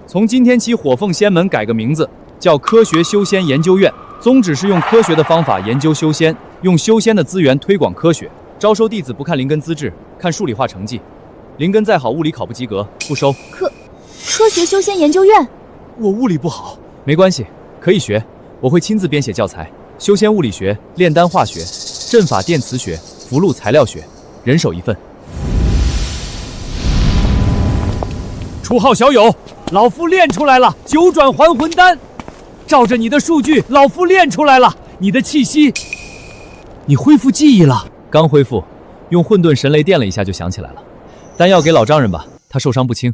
从今天起火凤仙门改个名字，叫科学修仙研究院，宗旨是用科学的方法研究修仙，用修仙的资源推广科学。招收弟子不看灵根资质，看数理化成绩。灵根再好，物理考不及格，不收。科学修仙研究院？我物理不好，没关系，可以学。我会亲自编写教材，修仙物理学、炼丹化学、阵法电磁学、符箓材料学，人手一份。楚浩小友，老夫练出来了九转还魂丹，照着你的数据，老夫练出来了。你的气息，你恢复记忆了。刚恢复，用混沌神雷电了一下就想起来了。丹药给老丈人吧，他受伤不轻。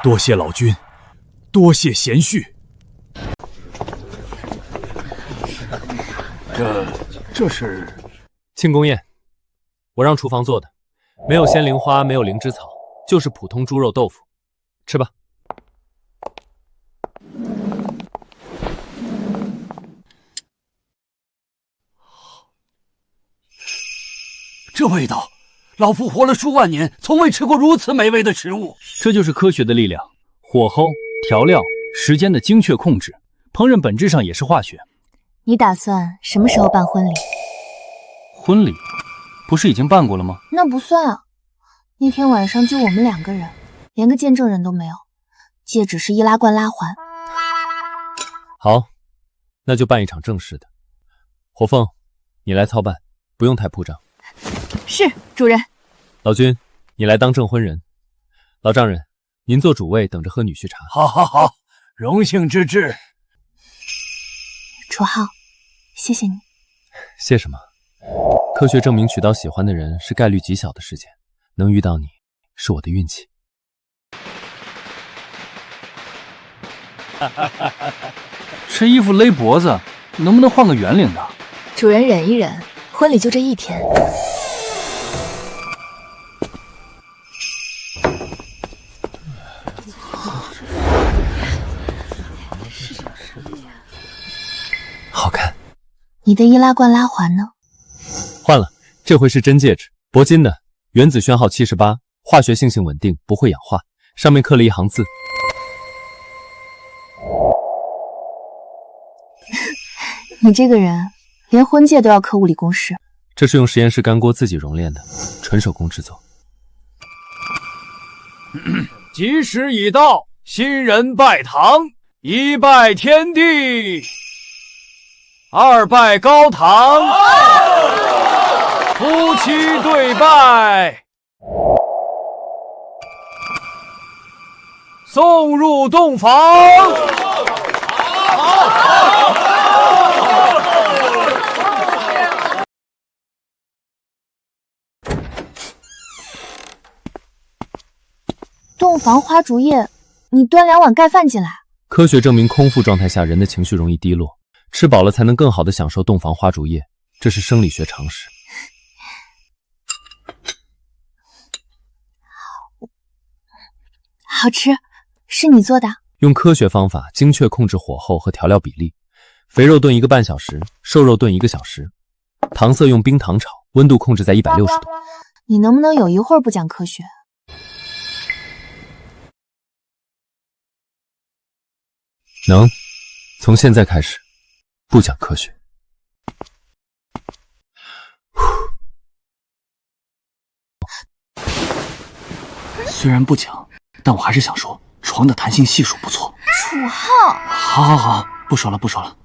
多谢老君，多谢贤婿。这是庆功宴，我让厨房做的，没有仙灵花，没有灵芝草，就是普通猪肉豆腐，吃吧。这味道，老夫活了数万年，从未吃过如此美味的食物。这就是科学的力量，火候、调料、时间的精确控制，烹饪本质上也是化学。你打算什么时候办婚礼？婚礼不是已经办过了吗？那不算啊，那天晚上就我们2个人，连个见证人都没有，戒指是易拉罐拉环。好，那就办一场正式的。火凤，你来操办，不用太铺张。是，主人。老君，你来当证婚人。老丈人，您做主位，等着喝女婿茶。好，荣幸之至。楚浩，谢谢你。谢什么？科学证明娶到喜欢的人是概率极小的事件，能遇到你是我的运气。这衣服勒脖子，能不能换个圆领的？主人忍一忍，婚礼就这一天。好看。你的易拉罐拉环呢？换了，这回是真戒指，铂金的，原子宣号78，化学性稳定，不会氧化，上面刻了一行字。你这个人，连婚戒都要刻物理公式。这是用实验室干锅自己熔炼的，纯手工制作。吉时已到，新人拜堂，一拜天地，二拜高堂，夫妻对拜，送入洞房。洞房花烛夜，你端2碗盖饭进来。科学证明，空腹状态下人的情绪容易低落，吃饱了才能更好的享受洞房花烛夜，这是生理学常识。好吃，是你做的？用科学方法精确控制火候和调料比例，肥肉炖1个半小时，瘦肉炖1个小时，糖色用冰糖炒，温度控制在160度。你能不能有一会儿不讲科学？能，从现在开始，不讲科学。虽然不讲，但我还是想说，床的弹性系数不错。楚浩，好，不说了。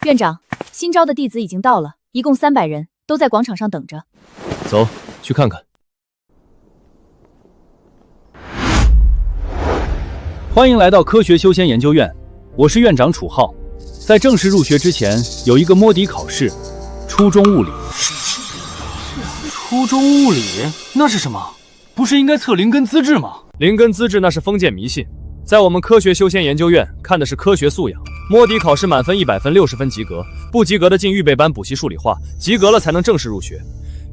院长，新招的弟子已经到了，一共300人，都在广场上等着。走，去看看。欢迎来到科学修仙研究院，我是院长楚浩。在正式入学之前，有一个摸底考试，初中物理。初中物理那是什么？不是应该测灵根资质吗？灵根资质那是封建迷信，在我们科学修仙研究院看的是科学素养。摸底考试满分100分，60分及格，不及格的进预备班补习数理化，及格了才能正式入学。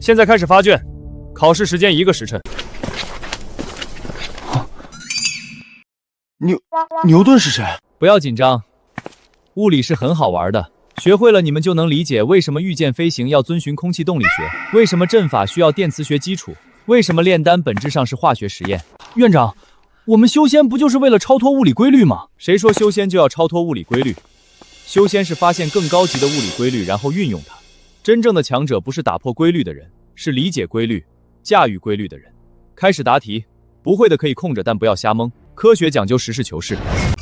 现在开始发卷，考试时间1个时辰。牛顿是谁？不要紧张，物理是很好玩的，学会了你们就能理解为什么御剑飞行要遵循空气动力学，为什么阵法需要电磁学基础，为什么炼丹本质上是化学实验。院长，我们修仙不就是为了超脱物理规律吗？谁说修仙就要超脱物理规律？修仙是发现更高级的物理规律，然后运用它。真正的强者不是打破规律的人，是理解规律、驾驭规律的人。开始答题，不会的可以空着，但不要瞎蒙。科学讲究实事求是。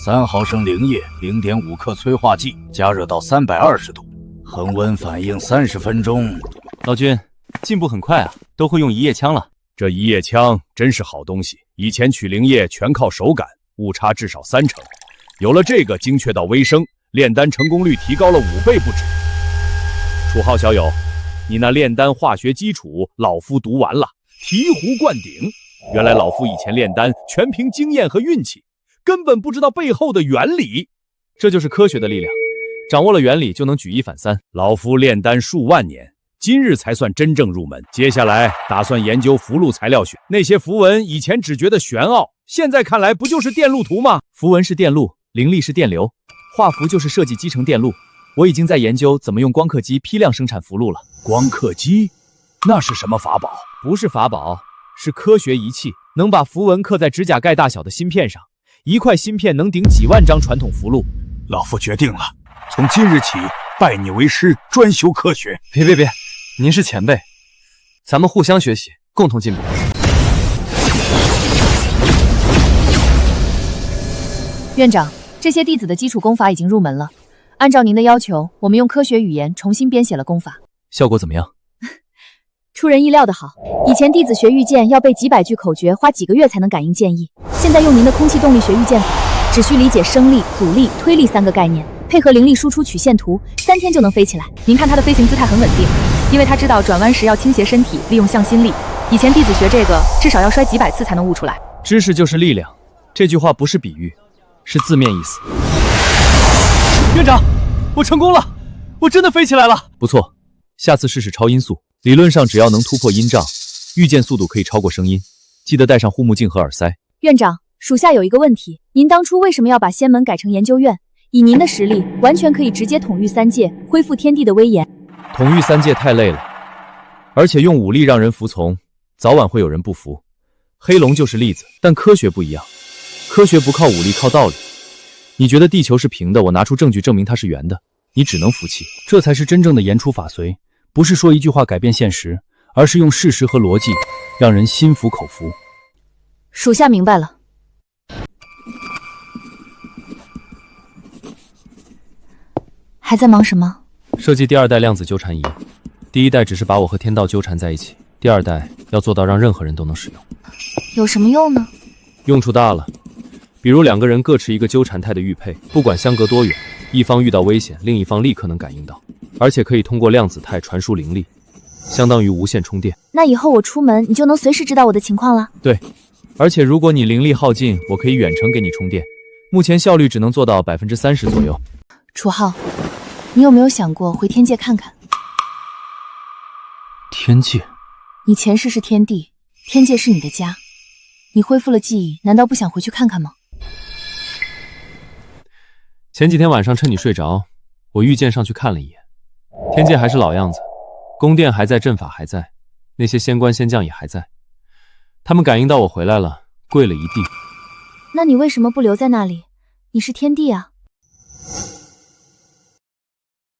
3毫升灵液，0.5克催化剂，加热到320度，恒温反应30分钟。老君，进步很快啊，都会用一叶枪了。这一叶枪真是好东西，以前取灵液全靠手感，误差至少3成。有了这个，精确到微升，炼丹成功率提高了5倍不止。楚浩小友，你那炼丹化学基础，老夫读完了，醍醐灌顶。原来老夫以前炼丹全凭经验和运气，根本不知道背后的原理。这就是科学的力量，掌握了原理就能举一反三。老夫炼丹数万年，今日才算真正入门。接下来打算研究符箓材料学，那些符文以前只觉得玄奥，现在看来不就是电路图吗？符文是电路，灵力是电流，画符就是设计基成电路。我已经在研究怎么用光刻机批量生产符箓了。光刻机？那是什么法宝？不是法宝，是科学仪器，能把符文刻在指甲盖大小的芯片上，一块芯片能顶几万张传统符箓。老夫决定了，从今日起拜你为师，专修科学。别，您是前辈，咱们互相学习，共同进步。院长，这些弟子的基础功法已经入门了，按照您的要求，我们用科学语言重新编写了功法。效果怎么样？出人意料的好。以前弟子学御剑要背几百句口诀，花几个月才能感应剑意。现在用您的空气动力学御剑法，只需理解升力、阻力、推力3个概念，配合灵力输出曲线图，3天就能飞起来。您看他的飞行姿态很稳定，因为他知道转弯时要倾斜身体，利用向心力。以前弟子学这个，至少要摔几百次才能悟出来。知识就是力量，这句话不是比喻，是字面意思。院长，我成功了，我真的飞起来了。不错，下次试试超音速。理论上只要能突破音障，御剑速度可以超过声音。记得戴上护目镜和耳塞。院长，属下有一个问题，您当初为什么要把仙门改成研究院？以您的实力，完全可以直接统御3界，恢复天地的威严。统御3界太累了，而且用武力让人服从，早晚会有人不服。黑龙就是例子，但科学不一样，科学不靠武力，靠道理。你觉得地球是平的，我拿出证据证明它是圆的，你只能服气。这才是真正的言出法随，不是说一句话改变现实，而是用事实和逻辑让人心服口服。属下明白了。还在忙什么？设计第2代量子纠缠仪。第1代只是把我和天道纠缠在一起，第2代要做到让任何人都能使用。有什么用呢？用处大了，比如2个人各持一个纠缠态的玉佩，不管相隔多远，一方遇到危险，另一方立刻能感应到，而且可以通过量子态传输灵力，相当于无线充电。那以后我出门，你就能随时知道我的情况了？对，而且如果你灵力耗尽，我可以远程给你充电，目前效率只能做到30%左右。楚浩，你有没有想过回天界看看？天界？你前世是天帝，天界是你的家，你恢复了记忆，难道不想回去看看吗？前几天晚上趁你睡着，我御剑上去看了一眼，天界还是老样子，宫殿还在，阵法还在，那些仙官仙将也还在，他们感应到我回来了，跪了一地。那你为什么不留在那里？你是天帝啊。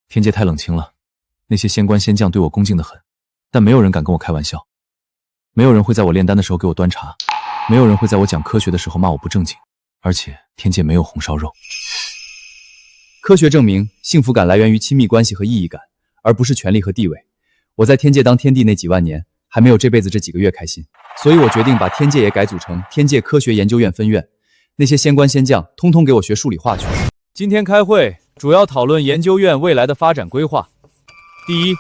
天界太冷清了，那些仙官仙将对我恭敬得很，但没有人敢跟我开玩笑，没有人会在我炼丹的时候给我端茶，没有人会在我讲科学的时候骂我不正经，而且天界没有红烧肉。科学证明，幸福感来源于亲密关系和意义感，而不是权力和地位。我在天界当天帝那几万年，还没有这辈子这几个月开心，所以我决定把天界也改组成天界科学研究院分院，那些仙官仙将通通给我学数理化去。今天开会主要讨论研究院未来的发展规划。第一，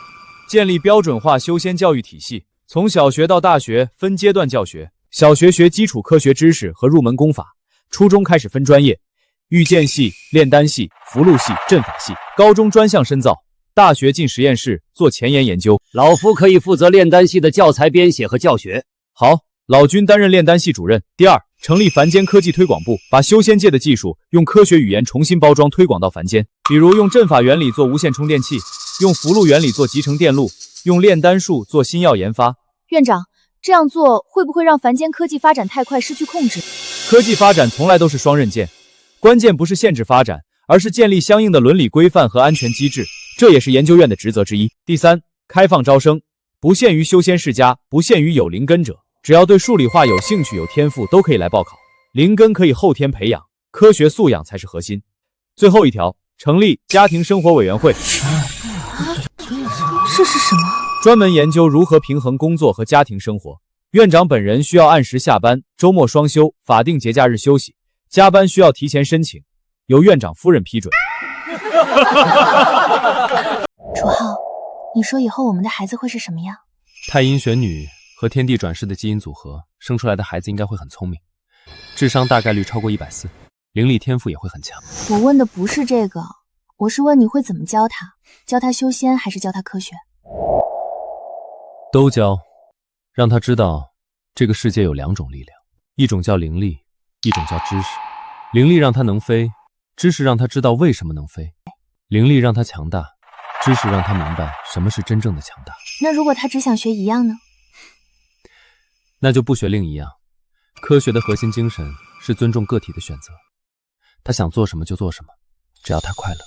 建立标准化修仙教育体系，从小学到大学分阶段教学，小学学基础科学知识和入门功法，初中开始分专业，御剑系、炼丹系、符箓系、阵法系，高中专项深造，大学进实验室做前沿研究。老夫可以负责炼丹系的教材编写和教学。好，老君担任炼丹系主任。第二，成立凡间科技推广部，把修仙界的技术用科学语言重新包装推广到凡间，比如用阵法原理做无线充电器，用符箓原理做集成电路，用炼丹术做新药研发。院长，这样做会不会让凡间科技发展太快失去控制？科技发展从来都是双刃剑，关键不是限制发展，而是建立相应的伦理规范和安全机制，这也是研究院的职责之一。第三，开放招生，不限于修仙世家，不限于有灵根者，只要对数理化有兴趣有天赋都可以来报考，灵根可以后天培养，科学素养才是核心。最后一条，成立家庭生活委员会。这是什么？专门研究如何平衡工作和家庭生活。院长本人需要按时下班，周末双休，法定节假日休息，加班需要提前申请，由院长夫人批准。楚浩，你说以后我们的孩子会是什么样？太阴玄女和天地转世的基因组合，生出来的孩子应该会很聪明，智商大概率超过140，灵力天赋也会很强。我问的不是这个，我是问你会怎么教他，教他修仙还是教他科学？都教，让他知道这个世界有2种力量，一种叫灵力，一种叫知识。灵力让他能飞，知识让他知道为什么能飞。灵力让他强大，知识让他明白什么是真正的强大。那如果他只想学一样呢？那就不学另一样。科学的核心精神是尊重个体的选择，他想做什么就做什么，只要他快乐。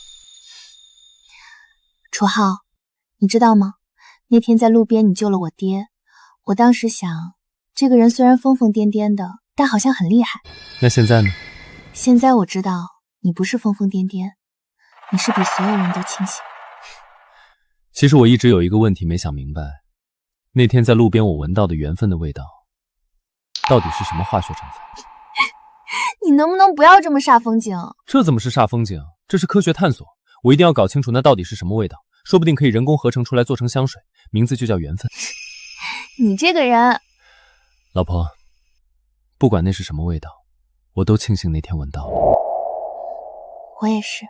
楚浩，你知道吗？那天在路边你救了我爹，我当时想，这个人虽然疯疯癫癫的，但好像很厉害。那现在呢？现在我知道你不是疯疯癫癫，你是比所有人都清醒。其实我一直有一个问题没想明白，那天在路边我闻到的缘分的味道，到底是什么化学成分？你能不能不要这么煞风景？这怎么是煞风景？这是科学探索，我一定要搞清楚那到底是什么味道，说不定可以人工合成出来做成香水，名字就叫缘分。你这个人，老婆，不管那是什么味道，我都庆幸那天闻到了。我也是。